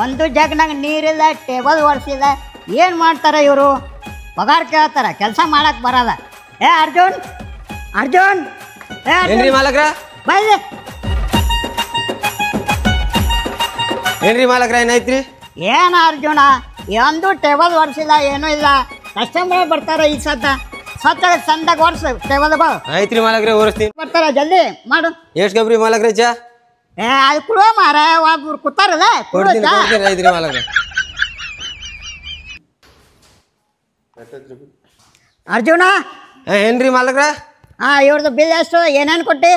ಒಂದು ಜಗ್ನಾಗ ನೀರಿಲ್ಲ, ಟೇಬಲ್ ಒರೆಸಿಲ್ಲ, ಏನು ಮಾಡ್ತಾರೆ ಇವರು? ಪಗಾರ ಕೇಳ್ತಾರ, ಕೆಲಸ ಮಾಡಕ್ ಬರಲ್ಲ. ಏ ಅರ್ಜುನ್, ಅರ್ಜುನ್, ಏ ಏನ್ರಿ ಮಾಲಕ್ರ? ಬೈದೆ. ಏನ್ರಿ ಮಾಲಕ್ರ ಏನಾಯ್ತ್ರಿ? ಏನ ಅರ್ಜುನ, ಒಂದು ಟೇಬಲ್ ಒರೆಸಿಲ್ಲ, ಏನೂ ಇಲ್ಲ. ಕಸ್ಟಮರ್ ಬರ್ತಾರ ಈ ಸತ್ತ ಚಂದಾಗ ಒರ್ಸ ಟೇಬಲ್ಗಳು. ಆಯ್ತ್ರಿ ಮಾಲಕ್ರೆ, ಓರಿಸ್ತೀನಿ. ಬರ್ತಾರ, ಜಲ್ದಿ ಮಾಡು. ಎಷ್ಟು ಗಬ್ರಿ ಮಾಲಕ್ರೆ ಚಾ? ಅದು ಕುಡುವ ಮಾರ, ಒಬ್ರು ಕೂತಾರಲ್ಲ. ಆಯ್ತ್ರಿ ಮಾಲಕ್ರೆ. ಅರ್ಜುನ, ಏನ್ರಿ ಮಾಲಕ್ರ? ಇವ್ರದ್ದು ಬಿಲ್ ಎಷ್ಟು, ಏನೇನು ಕೊಟ್ಟಿ?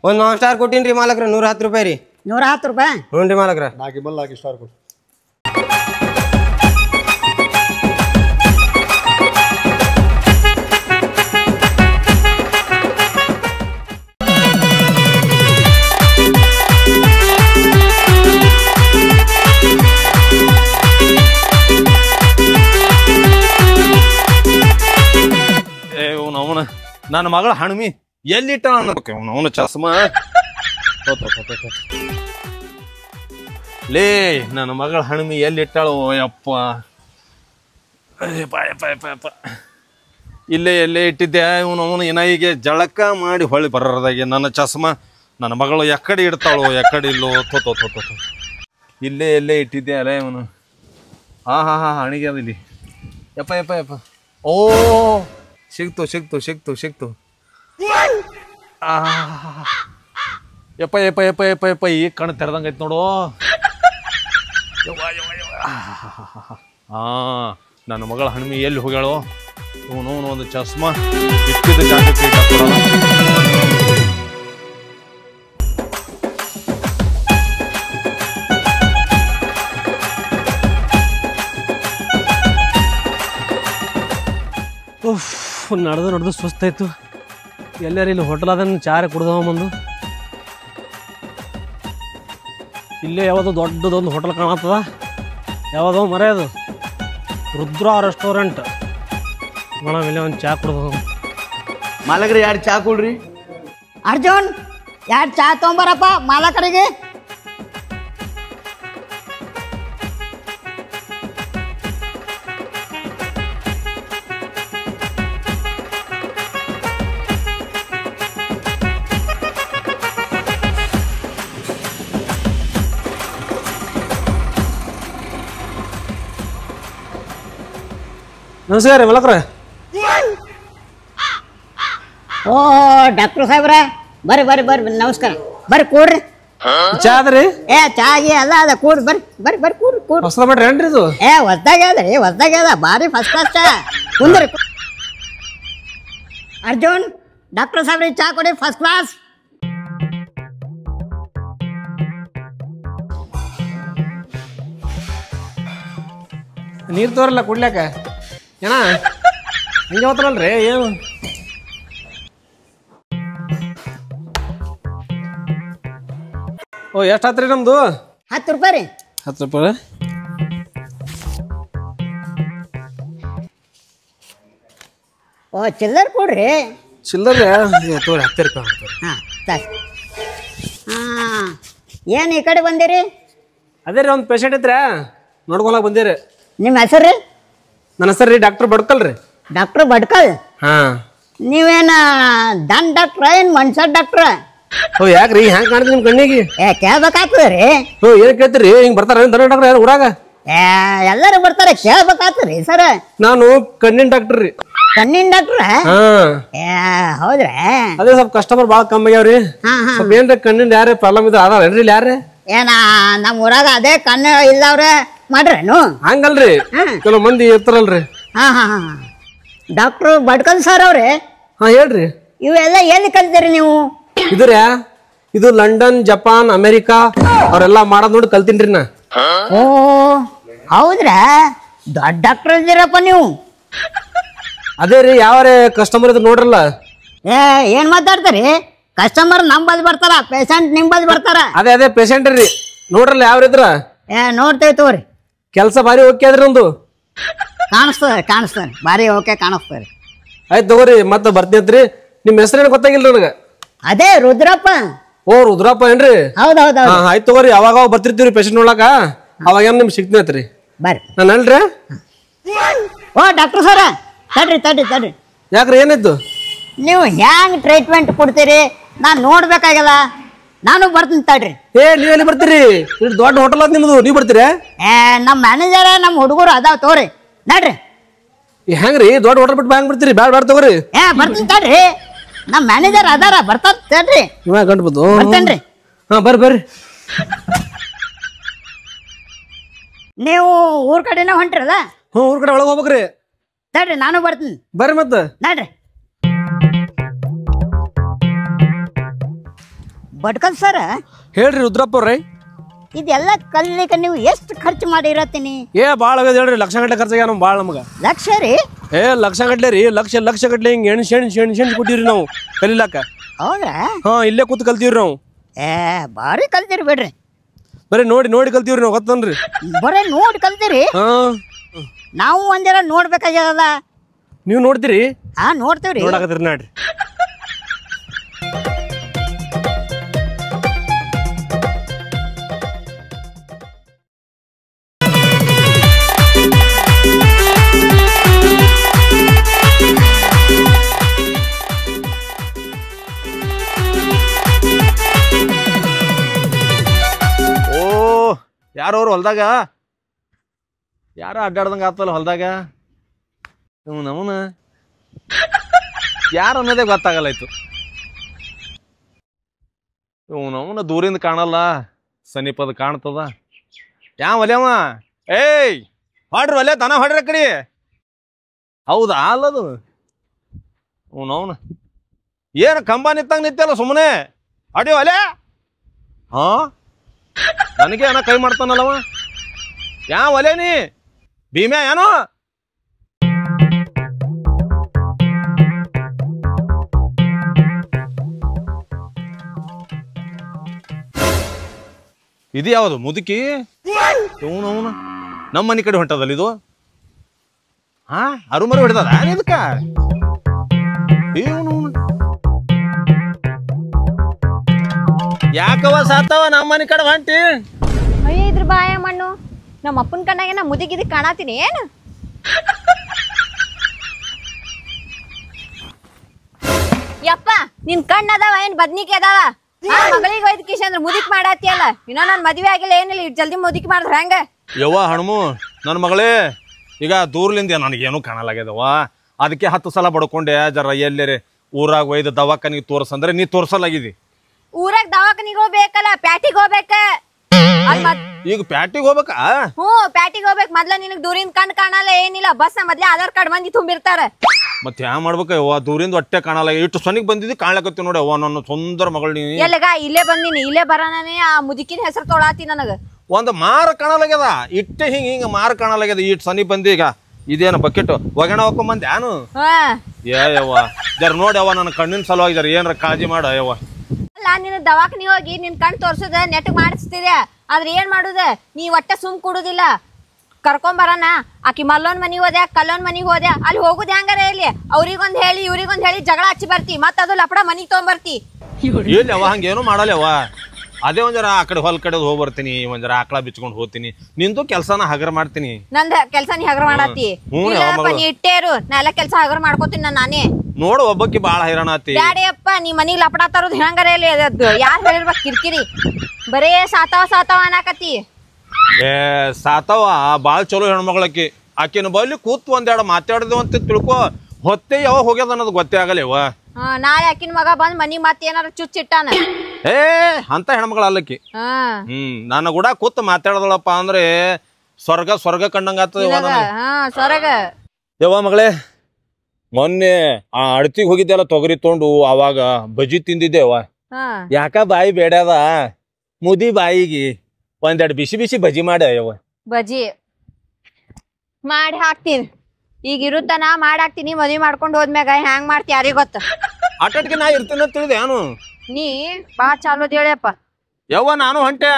ಒಂದು ನಾನ್ ಸ್ಟಾರ್ ಕೊಟ್ಟಿನ್ರಿ ಮಾಲಕ್ರ, 110 ರೂಪಾಯಿ ರೀ. 110 ರೂಪಾಯಿ? ಹ್ಞೂ ರೀ ಮಾಲಕ್ರ. 4 ಸ್ಟಾರ್ ಕೊಡಿ. ನನ್ನ ಮಗಳ ಹಣ್ಮಿ ಎಲ್ಲಿಟ್ಟ ಅವನು ಚಸ್ಮಾ ಲೇ, ನನ್ನ ಮಗಳ ಹಣ್ಮಿ ಎಲ್ಲಿಟ್ಟಾಳು? ಯಪ್ಪ, ಎಲ್ಲೇ ಇಟ್ಟಿದ್ದೆ. ಅವನು ಏನಾಯಿಗೆ ಜಳಕ ಮಾಡಿ ಹೊಳ್ಳಿ ಬರೋದಾಗೆ ನನ್ನ ಚಸ್ಮಾ ನನ್ನ ಮಗಳು ಎಕ್ಕಡೆ ಇಡ್ತಾಳು, ಎಕ್ಕಡೆ ಇಲ್ಲೋ. ಎಲ್ಲೇ ಇಟ್ಟಿದ್ದೆ ಅಲ್ಲ ಇವನು. ಹಾ ಹಣಿಗೆ ಅದ ಇಲ್ಲಿ. ಯಪ್ಪ ಓ, ಸಿಕ್ತು. ಯಪ್ಪ ಈ ಕಣ್ಣು ತೆರೆದಂಗೈತೆ ನೋಡು. ನನ್ನ ಮಗಳ ಹಣ್ಮಿ ಎಲ್ಲಿ ಹೋಗ್ಯಾಳು? ಇವನು ಒಂದು ಚಸ್ಮಾ ಇಟ್ಟಿದ್ದ ಜಾಗಕ್ಕೆ ನಡೆದು ಸುಸ್ತಾಯ್ತು. ಎಲ್ಲಾರು ಇಲ್ಲಿ ಹೋಟೆಲ್ ಅದನ್ನು ಚಾರೆ ಕುಡ್ದವಂದು. ಇಲ್ಲೇ ಯಾವುದೋ ದೊಡ್ಡದೊಂದು ಹೋಟೆಲ್ ಕಾಣತ್ತದ. ಯಾವುದೋ ಮರೆಯೋದು ರುದ್ರ ರೆಸ್ಟೋರೆಂಟ್. ಮೇಡಮ್ ಇಲ್ಲೇ ಒಂದು ಚಾ ಕುಡ್ದವ. ಮಾಲಕ್ರಿ 2 ಚಾ ಕೊಡ್ರಿ. ಅರ್ಜುನ್, 2 ಚಾ ತೊಗೊಂಬರಪ್ಪ ಮಾಲಕರಿಗೆ. ನಮಸ್ಕಾರ ರೀ ಮಲಕ್ರ. ಓ ಡಾಕ್ಟರ್ ಸಾಹೇಬ್ರ, ಬರ್ರಿ ನಮಸ್ಕಾರ. ಬರ್ರಿ ಕೂಡ್ರಿ. ಚಾ ಅದ್ರಿ? ಚಾ ಅಲ್ಲ ಅದ ಕೂಡ್ರಿ, ಬರ್ರಿ ಕೂಡ್ರಿ. ಹೊಸ ಮಾಡ್ರಿ ಏನ್ರಿ ಇದು? ಹೊಸ್ದಾಗ್ಯದ ಭಾರಿ ಫಸ್ಟ್ ಕ್ಲಾಸ್ ಚಾ. ಕುಂದ್ರಿ. ಅರ್ಜುನ್, ಡಾಕ್ಟರ್ ಸಾಹೇಬ್ರಿಗೆ ಚಾ ಕೊಡಿ, ಫಸ್ಟ್ ಕ್ಲಾಸ್. ನೀರು ತೋರಲ್ಲ ಕುಡ್ಲಾಕ ಏನ? ಹಿಂಗೆ ಹೋಗ್ತಾರಲ್ರಿ ಏನು? ಓ, ಎಷ್ಟು ಆತ್ರಿ ನಮ್ದು? 10 ರೂಪಾಯಿ ರೀ. 10 ರೂಪಾಯಿ. ಓ, ಚಿಲ್ಲರ್ ಕೊಡ್ರಿ. ಚಿಲ್ಲರೆ ತೋರಿ 10 ರೂಪಾಯಿ. ಏನು ಈ ಕಡೆ ಬಂದಿರಿ? ಅದೇ ರೀ, ಒಂದು ಪೇಷಂಟ್ ಇದ್ರೆ ನೋಡ್ಕೊಳಕ್ ಬಂದಿರಿ. ನಿಮ್ಮ ಹೆಸರು ರೀ? ನನ್ನ ಹೆಸರು ರೀ ಡಾಕ್ಟರ್ ಬಡ್ಕಲ್ ರೀ. ಡಾಕ್ಟರ್ ಬಡ್ಕಲ್? ನೀವೇನ ದನ್ ಡಾಕ್ಟ್ರ ಏನು ಮನುಷ್ಯ ಡಾಕ್ಟ್ರ? ಓ, ಯಾಕ್ರಿ ಹ್ಯಾಂಗ ಕಾಣ್ತೀವಿ ನಿಮ್ಮ ಕಣ್ಣಿಗೆ? ಕೇಳ್ಬೇಕಾಗ್ತದ್ರಿ. ಓ, ಏನ್ ಕೇಳ್ತೀರಿ? ಹಿಂಗ್ ಬರ್ತಾರ ದನ ಡಾಕ್ಟರ್ ಯಾರು ಊರಾಗ? ಎಲ್ಲರೂ ಬರ್ತಾರೆ, ಕೇಳ್ಬೇಕಾಗ್ತದ್ರಿ ಸರ್. ನಾನು ಕಣ್ಣಿನ ಡಾಕ್ಟರ್ ರೀ. ಕಣ್ಣಿನ ಡಾಕ್ಟ್ರ? ಹೌದ್ರಾ? ಅದೇ ಸ್ವಲ್ಪ ಕಸ್ಟಮರ್ ಭಾಳ ಕಮ್ಮಿ ಆಗ್ಯಾವ್ರಿ. ಸ್ವಲ್ಪ ಏನ್ರಿ ಕಣ್ಣಿನ ಯಾರೇ ಪ್ರಾಬ್ಲಮ್ ಇದ್ರೆ ಅದಾವೇನ್ರಿ ಯಾರೇ? ನಮ್ಮ ಊರಾಗ ಅದೇ ಕಣ್ಣು ಇಲ್ಲವ್ರೆ ಮಾಡ್ರೇನು? ಹಂಗಲ್ರಿ, ಕೆಲವು ಮಂದಿ ಇರ್ತಾರಲ್ರಿ. ಡಾಕ್ಟರ್ ಬಡ್ಕಲ್ ಸರ್ ಅವ್ರಿ? ಹೇಳ್ರಿ. ಇವೆಲ್ಲ ಎಲ್ಲಿ ಕಲ್ತೀರಿ ನೀವು? ಇದು ಲಂಡನ್, ಜಪಾನ್, ಅಮೆರಿಕಾ ಅವ್ರೆಲ್ಲಾ ಮಾಡೋದ್ ನೋಡಿ ಕಲ್ತೀನ್ರಿ ನಾ. ಓ ಹೌದ್ರಾ? ದೊಡ್ಡ ಡಾಕ್ಟರ್ ಇದ್ದೀರಪ್ಪ ನೀವು. ಅದೇ ರೀ, ಯಾವರೇ ಕಸ್ಟಮರ್ ಇದ್ರೆ ನೋಡ್ರಲ್ಲ. ಏನ್ ಮಾತಾಡ್ತಾರಿ? ಕಸ್ಟಮರ್ ನಂಬಲ್ಲಿ ಬರ್ತಾರ, ಪೇಷಂಟ್ ನಿಂಬಲ್ಲಿ ಬರ್ತಾರ. ಅದೇ ಪೇಷಂಟ್ ರೀ, ನೋಡ್ರಲ್ಲ ಯಾವ್ರಿದ್ರ. ನೋಡ್ತೇವೆ ತಗೋರಿ. ಕೆಲಸ ಭಾರಿ ಓಕೆ ಅದ್ರಿ ಒಂದು. ಕಾಣಿಸ್ತದೆ ಭಾರಿ ಓಕೆ ಕಾಣಿಸ್ತದೆ. ಆಯ್ತು ತಗೋರಿ, ಮತ್ತೆ ಬರ್ತೀತ್ರಿ. ನಿಮ್ ಹೆಸರೇನು ಗೊತ್ತಾಗಿಲ್ಲ ನನಗ. ಅದೇ ರುದ್ರಪ್ಪ. ಓ ರುದ್ರಪ್ಪ ಏನ್ರಿ? ಹೌದೌದು. ಆಯ್ತು ತಗೋರಿ, ಅವಾಗ ಬರ್ತಿರ್ತೀವ್ರಿ ಪೇಷಂಟ್ ನೋಡಕ. ಅವಾಗ ಏನು ನಿಮ್ಗೆ ಸಿಗ್ತೈತ್ರಿ ಬರ್ರಿ. ನಾನು ಅಲ್ರಿ ಓ ಡಾಕ್ಟರ್ ಸರ, ತಡ್ರಿ. ಯಾಕ್ರಿ ಏನಾಯ್ತು? ನೀವು ಹ್ಯಾಂಗ್ ಟ್ರೀಟ್ಮೆಂಟ್ ಕೊಡ್ತೀರಿ ನಾನು ನೋಡ್ಬೇಕಾಗ್ಯದ. ನಾನು ಬರ್ತೀನಿ ತಡ್ರಿ. ನೀವ್ ಎಲ್ಲಿ ಬರ್ತೀರಿ? ಇಷ್ಟು ದೊಡ್ಡ ಹೋಟೆಲ್ ಅದ ನಿಮ್ದು, ನೀವು ಬರ್ತೀರಾ? ನಮ್ಮ ಮ್ಯಾನೇಜರ್ ನಮ್ಮ ಹುಡುಗರು ಅದಾವ ತಗೋರಿ, ನಡ್ರಿ. ಹೆಂಗ್ರಿ ದೊಡ್ಡ ಹೋಟೆಲ್ ಬಿಟ್ಟು ಹ್ಯಾಂಗ್ ಬರ್ತೀರಿ? ಬ್ಯಾಡ ತಗೋರಿ. ಬರ್ತೀನಿ ತಡ್ರಿ, ನಮ್ಮ ಮ್ಯಾನೇಜರ್ ಅದಾರ, ಬರ್ತಾರ ತಡ್ರಿ. ಇವಾಗ ಗಂಟು ಬಂದು ಬರ್ತೇನ್ರಿ. ಹಾ ಬರ್ರಿ. ನೀವು ಊರ್ ಕಡೆನೇ ಹೊಂಟ್ರಲ್ಲ? ಊರ್ ಕಡೆ ಒಳಗೆ ಹೋಗ್ಬೇಕ್ರಿ. ತಡ್ರಿ ನಾನು ಬರ್ತೀನಿ, ಬರ್ರಿ ಮತ್ತ ನಡ್ರಿ. ಬಡ್ಕಲ್ ಸರ, ಹೇಳ್ರಿ ರುದ್ರಪ್ಪ ಅವ್ರಿ. ಇದೆಲ್ಲ ಕಲಿಲಿಕ್ಕೆ ನೀವು ಎಷ್ಟು ಖರ್ಚು ಮಾಡಿರತ್ತೀನಿ? ಭಾಳ ಆಗ್ಯದ ಹೇಳ್ರಿ. ಲಕ್ಷ ಗಂಟೆ ಖರ್ಚಾಗ ನಮ್ ಭಾಳ ನಮ್ಗೆ. ಲಕ್ಷ ರೀ? ಲಕ್ಷ ಗಟ್ಲೆ ರೀ. ಲಕ್ಷ ಗಟ್ಲೆ ಹಿಂಗೆ ಎಣ್ಸೆಣ್ ಕೊಟ್ಟಿವ್ರಿ ನಾವು ಕಲಿಲಾಕ. ಹೌದ್ರಾ? ಇಲ್ಲೇ ಕೂತ್ ಕಲ್ತೀವ್ರಿ ನಾವು. ಭಾರಿ ಕಲ್ತೀರಿ ಬಿಡ್ರಿ. ಬರೀ ನೋಡಿ ಕಲ್ತೀವ್ರಿ ನಾವು, ಗೊತ್ತನ್ರಿ? ಬರೀ ನೋಡಿ ಕಲ್ತೀರಿ? ನಾವು ಒಂದೆಲ್ಲ ನೋಡ್ಬೇಕಾಗ್ಯದ. ನೀವು ನೋಡ್ತೀರಿ? ನೋಡ್ತೀವ್ರಿ. ನೋಡಾಕತ್ತೀರಿ ನೋಡ್ರಿ. ಯಾರವ್ರು ಹೊಲ್ದಾಗ? ಯಾರ ಅಡ್ಡಾಡ್ದಂಗೆ ಆತಲ್ಲ ಹೊಲ್ದಾಗ? ನಮನ ಯಾರು ಅನ್ನೋದೇ ಗೊತ್ತಾಗಲ್ಲಾಯ್ತು. ನಮನ ದೂರಿಂದ ಕಾಣಲ್ಲ, ಸಮೀಪದ ಕಾಣ್ತದ. ಯಾವ ಒಲೆವ? ಹೊಡ್ರಿ ಒಲೆ, ದನ ಹೊಡ್ರಿ ಆ ಕಡೆ. ಹೌದಾ? ಅಲ್ಲದು ನವನ ಏನು ಕಂಬ ನಿತ್ತಂಗೆ ನಿತ್ತಲ್ಲ ಸುಮ್ಮನೆ. ಅಡಿ ಒಲೆ. ನನಗೆ ಏನೋ ಕೈ ಮಾಡ್ತಾನಲ್ಲವ. ಯಾವ ಒಲೆ ನೀ? ಭೀಮ್ಯಾ ಏನೋ? ಇದು ಯಾವುದು ಮುದುಕಿ? ಅವನು ನಮ್ಮ ಮನೆ ಕಡೆ ಹೊಂಟದಲ್ಲ ಇದು. ಅರುಮರು ಹಿಡ್ದದ ಇದಕ್ಕ? ಯಾಕವ ಸಾತವ ನಮ್ಮ ಮನೆ ಕಡೆ ಹೊಂಟಿ? ಅಯ್ಯ ಇದ್ರ ಬಾಯ ಮಣ್ಣು, ನಮ್ಮ ಅಪ್ಪನ ಕಣ್ಣಾಗ ನಾ ಮುದುಕಿದ್ ಕಾಣತೀನಿ ಏನು? ಯಪ್ಪ ನಿನ್ ಕಣ್ಣ ಅದಾವ ಏನ್ ಬದ್ನಿಕೆ ಅದಾವ? ಮಗಳಿಗೆ ಒಯ್ದ ಕಿಶ್ ಅಂದ್ರ ಮುದುಕ್ ಮಾಡಾತಿ ಅಲ್ಲ. ಇನ್ನ ನನ್ ಮದ್ವೆ ಆಗಿಲ್ಲ ಏನಿಲ್ಲ, ಇಟ್ ಜಲ್ದಿ ಮುದುಕ್ ಮಾಡಿದ್ರ ಹೆಂಗ? ಯವ್ವ ಹಣ್ಮು, ನನ್ನ ಮಗಳೇ ಈಗ ದೂರ್ಲಿಂದ ನನಗೇನು ಕಾಣಲಾಗ್ಯದವ. ಅದಕ್ಕೆ 10 ಸಲ ಬಡ್ಕೊಂಡೆ. ಜರ ಎಲ್ಲೇರೆ ಊರಾಗ ಒಯ್ದು ದವಾಖಾನಿಗೆ ತೋರ್ಸಂದ್ರೆ ನೀ ತೋರ್ಸಲಾಗಿದಿ. ಊರಾಗ ದವಾಖಾನಿಗೆ ಹೋಗ್ಬೇಕಲ್ಲ, ಪ್ಯಾಟಿಗೆ ಹೋಗ್ಬೇಕ. ಈಗ ಪ್ಯಾಟಿಗೆ ಹೋಗ್ಬೇಕಾ? ಪ್ಯಾಟಿಗೆ ಹೋಗ್ಬೇಕು. ಮೊದ್ಲ ನಿನಗ್ ದೂರಿಂದ ಕಣ್ ಕಾಣಲ್ಲ ಏನಿಲ್ಲ. ಬಸ್ ಮೊದ್ಲೇ ಆಧಾರ್ ಕಾರ್ಡ್ ಮಂದಿ ತುಂಬಿರ್ತಾರ. ಮತ್ತೆ ಹ್ಯಾ ಮಾಡ್ಬೇಕ ಯವ್ವ? ದೂರಿಂದ ಹೊಟ್ಟೆ ಕಾಣಲ್ಲ. ಇಟ್ಟು ಸೊನಿಗೆ ಬಂದಿದ್ದು ಕಾಣ್ಲಕತ್ತಿ ನೋಡಿ ಅವ್ವ, ನನ್ನ ಸುಂದರ ಮಗಳು ನೀ. ಎಲ್ಲಗ ಇಲ್ಲೇ ಬಂದಿನಿ, ಇಲ್ಲೇ ಬರಾನೇ ಆ ಮುದುಕಿನ ಹೆಸರು ತೊಳಾತಿ ನನಗ. ಒಂದು ಮಾರ ಕಾಣಲಾಗ್ಯದ, ಇಟ್ಟೆ ಹಿಂಗ ಮಾರ ಕಾಣಲಾಗ್ಯದ. ಇಟ್ಟು ಸನಿ ಬಂದಿ. ಈಗ ಇದೇನು ಬಕೆಟ್ ಒಗಣ ಹಾಕೊಂಬಂದೆ ಯಾನು? ಯವ್ವ ಜರ ನೋಡಿ ಅವ್ವ, ನನ್ನ ಕಣ್ಣಿನ ಸಲುವಾಗಿ ಜರ ಏನಾರ ಕಾಳಜಿ ಮಾಡ ಯವ್ವ. ಅಲ್ಲ ನಿನ್ನ ದವಾಖಾನಿ ಹೋಗಿ ನಿನ್ ಕಣ್ ತೋರ್ಸುದ ನೆಟ್ ಮಾಡಿಸ್ತಿದ್ಯಾ, ಆದ್ರೆ ಏನ್ ಮಾಡುದ? ನೀ ಒಟ್ಟ ಸುಮ್ ಕೊಡುದಿಲ್ಲ. ಕರ್ಕೊಂಬರನ ಆಕಿ ಮಲ್ಲೋನ್ ಮನಿಗ್ ಹೋದ್ಯಾ, ಕಲ್ಲೋನ್ ಮನಿಗ್ ಹೋದ್ಯಾ, ಅಲ್ಲಿ ಹೋಗುದ್ ಹೆಂಗಾರ ಇಲ್ಲಿ ಅವ್ರಿಗೊಂದ್ ಹೇಳಿ ಇವ್ರಿಗೊಂದ್ ಹೇಳಿ ಜಗಳ ಹಚ್ಚಿ ಬರ್ತಿ. ಮತ್ತ ಅದು ಲಪಡ ಮನಿಗ್ ತಗೊಂಬರ್ತಿ. ಇಲ್ಲ ಅವ್ವ, ಹಂಗೇನು ಮಾಡಲ್ಲವ್ವ. ಅದೇ ಒಂಜರ ಆ ಕಡೆ ಹೊಲ್ ಕಡೆ ಹೋಗಿ ಬರ್ತೀನಿ, ಒಂಜರ ಆಕಳ ಬಿಚ್ಕೊಂಡು ಹೋಗ್ತೀನಿ. ನಿಂದು ಕೆಲ್ಸನ ಹಗರ ಮಾಡ್ತೀನಿ. ನಂದ ಕೆಲ್ಸ ನೀ ಹಗರ ಮಾಡತ್ತಿ? ನೀ ಇಟ್ಟೇರು, ನಾ ಎಲ್ಲಾ ಕೆಲ್ಸ ಹಗರ ಮಾಡ್ಕೋತೀನಿ ನಾನೇ. ನೋಡು ಒಬ್ಬಕ್ಕೆ ಬಾಳ ಹೈರಾಣ ಆತಿ. ಬ್ಯಾಡಿಯಪ್ಪ, ನೀ ಮನಿಗ್ ಲಪಡ ತರೋದ್ ಹೆಂಗಾರ ಇಲ್ಲಿ? ಅದದ್ದು ಯಾರ್ ಹೇಳಿರ್ಬೇಕು ಕಿರಿಕಿರಿ? ಬರೇ ಸಾತಾವ ಅನ್ನಾಕತಿ. ಸಾತವ ಬಾಳ್ ಚಲೋ ಹೆಣ್ಮಗಳಕ್ಕಿ. ಆಕಿನ ಬಲ್ಲಿ ಕೂತ್ ಒಂದೆರಡು ಮಾತಾಡಿದ್ವು ಅಂತ ತಿಳ್ಕೊ. ಹೊತ್ತೆ ಯಾವಾಗ ಹೋಗ್ಯದ ಅನ್ನೋದು ಗೊತ್ತೇ ಆಗಲ್ಲವ. ನಾಳೆ ಆಕಿನ ಮಗ ಬಂದ್ ಮನಿ ಮತ್ ಏನಾರ ಚುಚ್ಚಿಟ್ಟಾನ. ಅಂತ ಹೆಣ್ಮಗಳ ಅಲ್ಲಕ್ಕಿ. ನನ್ನ ಕೂಡ ಕೂತ್ ಮಾತಾಡದಳಪ್ಪ ಅಂದ್ರೆ ಸ್ವರ್ಗ ಕಂಡಂಗ ಸ್ವರ್ಗ. ಯವ್ವ ಮಗಳೇ, ಮೊನ್ನೆ ಆ ಅಡತಿಗೆ ಹೋಗಿದ್ದೆಲ್ಲ ತೊಗರಿ ತೊಗೊಂಡು ಅವಾಗ ಬಜಿ ತಿಂದಿದ್ದೇವ. ಯಾಕ ಬಾಯಿ ಬೇಡದ? ಮುದಿ ಬಾಯಿಗೆ ಒಂದೆರಡು ಬಿಸಿ ಬಜಿ ಮಾಡ್ಯವ. ಬಜಿ ಮಾಡಿ ಹಾಕ್ತೀನಿ. ಈಗ ಇರುತ್ತನ ಮಾಡಿ ಹಾಕ್ತೀನಿ. ಮದ್ವಿ ಮಾಡ್ಕೊಂಡು ಹೋದ್ಮ್ಯಾಗ ಹ್ಯಾಂಗ್ ಮಾಡ್ತಿ ಯಾರಿಗ ಗೊತ್ತ? ಆಟಕ್ಕೆ ನಾ ಇರ್ತೇನೆ ತಿಳಿದೆ ಏನು? ನೀ ಬಾ ಚಾಲೋದ್ ಹೇಳಪ್ಪ. ಯವ್ವ ನಾನು ಹೊಂಟೆ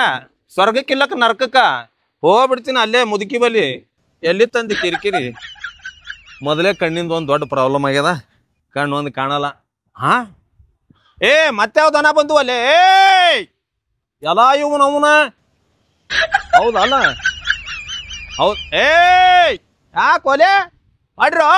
ಸ್ವರ್ಗಕ್ಕಿಲ್ಲಕ ನರ್ಕಕ್ಕ ಹೋಗ್ಬಿಡ್ತೀನಿ. ಅಲ್ಲೇ ಮುದುಕಿ ಬಲಿ ಎಲ್ಲಿ ತಂದಿ ಕಿರಿಕಿರಿ. ಮೊದಲೇ ಕಣ್ಣಿಂದ ಒಂದು ದೊಡ್ಡ ಪ್ರಾಬ್ಲಮ್ ಆಗ್ಯದ. ಕಣ್ಣು ಒಂದು ಕಾಣಲ್ಲ. ಮತ್ತೆ ಯಾವ ದನ ಬಂದು ಅಲ್ಲೇ? ಎಲ್ಲ ಇವು ನವನ ಹೌದಲ್ಲ ಹೌದ್ ಏ ಯಾಕೋಲೆ ಮಾಡ್ರೋ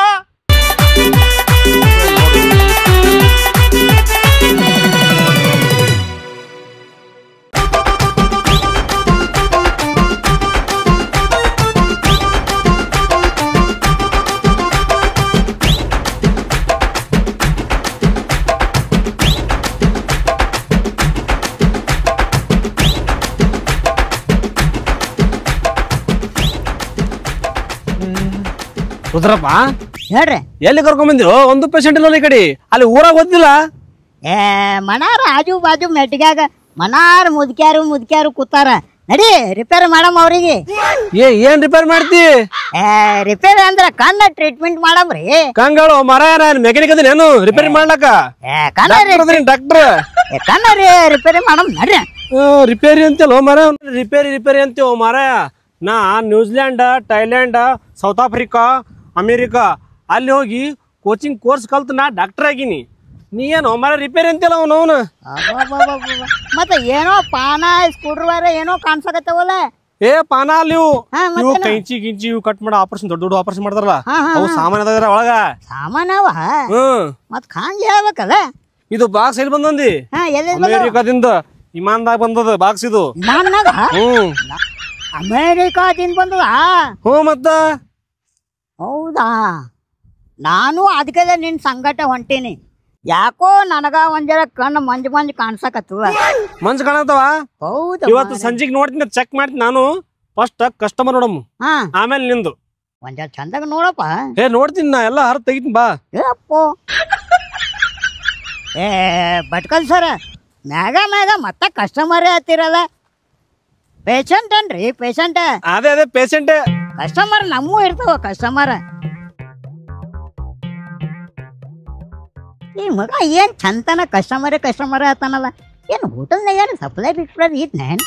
ರುದ್ರಪ್ಪ ಹೇಳ್ರಿ. ಎಲ್ಲಿ ಕರ್ಕೊಂಡ್ ಬಂದಿರೋ? ಒಂದು ಪೇಷಂಟ್ ಇಲ್ಲ ಈ ಕಡೆ, ಅಲ್ಲಿ ಊರಾಗ ಗೊತ್ತಿಲ್ಲ. ಮನಾರ ಆಜು ಬಾಜು ಮೆಟ್ಗ್ಯಾಗ ಮನಾರ್ ಮುದ್ಕ್ಯಾರು ಕೂತಾರ. ನಡಿ ರಿಪೇರಿ ಮಾಡಮ್ ಅವ್ರಿಗೆ. ಏನ್ ರಿಪೇರ್ ಮಾಡ್ತಿ? ರಿಪೇರಿ ಅಂದ್ರ ಕಣ್ಣ ಟ್ರೀಟ್ಮೆಂಟ್ ಮಾಡಮ್ರಿ. ಕಂಗಳು ಮರ ಮೆಕ್ಯಾನಿಕ್ ಅದ ಏನು ರಿಪೇರಿ ಮಾಡ್ಲಕ್ಕ? ಡಾಕ್ಟರ್ ಕಣ್ಣ ರಿಪೇರಿ ಮಾಡಮ್ ನಡ್ರಿ. ರಿಪೇರಿ ಅಂತೇಳೋ ಮರ, ರಿಪೇರಿ ಅಂತೇವ ಮರ. ನಾ New Zealand, Thailand, south Africa, America ಅಲ್ಲಿ ಹೋಗಿ ಕೋಚಿಂಗ್ ಕೋರ್ಸ್ ಕಲ್ತು ನಾ ಡಾಕ್ಟರ್ ಆಗಿನಿ. ನೀ ಏನು ಮರ ರಿಪೇರಿ ಅಂತಿಲ್ಲ ಅವನು. ಮತ್ತೆ ಏನೋ ಪಾನ ಸ್ಕೂಡ್ರವರ ಏನೋ ಕಾಣ್ಸಕತ್ತವಲ್ಲ. ಏ ಪಾನ ಅಲ್ಲಿ ಇವು ಗಿಂಚಿ ಇವು ಕಟ್ ಮಾಡೋ ಆಪರೇಷನ್, ದೊಡ್ಡ ಆಪರೇಷನ್ ಮಾಡ್ತಾರಲ್ಲ ಅವು ಸಾಮಾನ್ಯ ಅದಾರ ಒಳಗ. ಸಾಮಾನವ ಮತ್ ಖಾಂಗ್ ಹೇಳ್ಬೇಕಲ್ಲ. ಇದು ಬಾಕ್ಸ್ ಎಲ್ಲಿ ಬಂದಿ? ಅಮೇರಿಕಾದಿಂದ ವಿಮಾನದಾಗ ಬಂದದ ಬಾಕ್ಸ್ ಇದು. ಅಮೇರಿಕಾದಿಂದ ಬಂದದ? ಮತ್ತ ಹೌದಾ? ನಾನು ಅದಕ್ಕೆ ನಿನ್ ಸಂಗಟ ಹೊಂಟೀನಿ. ಯಾಕೋ ನನಗ ಒಂದರ ಕಣ್ಣು ಮಂಜು ಕಾಣ್ಸಕತ್ತವ. ಮಂಜು ಕಾಣತ್ತವ? ಹೌದು. ಇವತ್ತು ಸಂಜೆಗೆ ನೋಡ್ತೀನಿ, ಚೆಕ್ ಮಾಡ್ತೀನಿ ನಾನು. ಫಸ್ಟ್ ಕಸ್ಟಮರ್ ನೋಡಮ್ಮ, ಆಮೇಲೆ ನಿಂದು ಒಂದ್ ಚಂದಾಗ ನೋಡಪ್ಪ. ನೋಡ್ತೀನಿ ನಾ ಎಲ್ಲ ಹರ ತೆಗಿತೀನಿ ಬಾ. ಅಪ್ಪೋ ಬಟ್ಕಲ್ ಸರ ಮ್ಯಾಗ ಮತ್ತ ಕಸ್ಟಮರೇ ಹತ್ತಿರಲ್ಲ. ಪೇಷಂಟ್ ಅನ್ರಿ? ಪೇಷಂಟ್ ಅದೇ ಪೇಷಂಟ್. ಕಸ್ಟಮರ್ ನಮ್ಮೂ ಇರ್ತಾವ ಕಸ್ಟಮರ್. ಈ ಮಗ ಏನ್ ಚಂತನ ಕಸ್ಟಮರ್ ಆತಾನಲ್ಲ. ಏನ್ ಹೋಟೆಲ್ನಾಗ ಏನು ಸಪ್ಲೈ ಬಿಟ್ಬಿಡ ಇದ್ನೇನ್?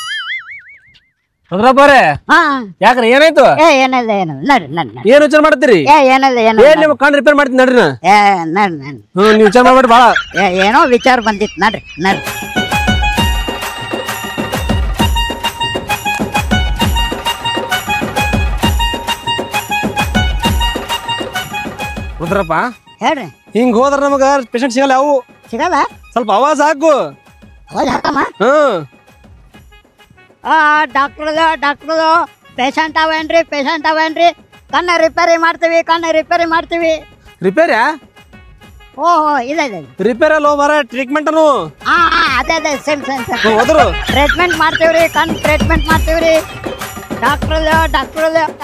ಯಾಕ್ರಿ ಏನಾಯ್ತು? ಏನಿಲ್ಲ ಏನ್ ವಿಚಾರ ಮಾಡ್ತೀರಿ? ಏನಿಲ್ಲ ಕಣ್ ರಿಪೇರ್ ಮಾಡ್ತೀನಿ ನಡ್ರಿ. ನೀವ್ ವಿಚಾರ ಮಾಡ್ಬೇಡಿ ಬಾಳ. ಏನೋ ವಿಚಾರ ಬಂದಿತ್ತು ನಡ್ರಿ. ರುದ್ರಪ್ಪ ಹೇಳ್ರಿ. ಹಿಂಗ್ ಹೋದ್ರ ನಮಗ ಪೇಷಂಟ್ ಸಿಗಲ್ಲ. ಅವು ಸಿಗಲ್ಲ? ಸ್ವಲ್ಪ ಆವಾಜ್ ಹಾಕು. ಹಾಕಮ್ಮ. ಡಾಕ್ಟರ್ ಪೇಷಂಟ್ ಅವೇನ್ರಿ? ಕಣ್ಣ ರಿಪೇರಿ ಮಾಡ್ತೀವಿ. ರಿಪೇರಿಯಾ? ಓಹೋ ಇಲ್ಲ ರಿಪೇರ್ ಅಲ್ಲ ಮರ, ಟ್ರೀಟ್ಮೆಂಟ್ ಅನು. ಅದೇ ಸೇಮ್ ಹೋದ್ರು ಟ್ರೀಟ್ಮೆಂಟ್ ಮಾಡ್ತೀವ್ರಿ. ಕಣ್ ಟ್ರೀಟ್ಮೆಂಟ್ ಮಾಡ್ತೀವ್ರಿ. ಡಾಕ್ಟರ್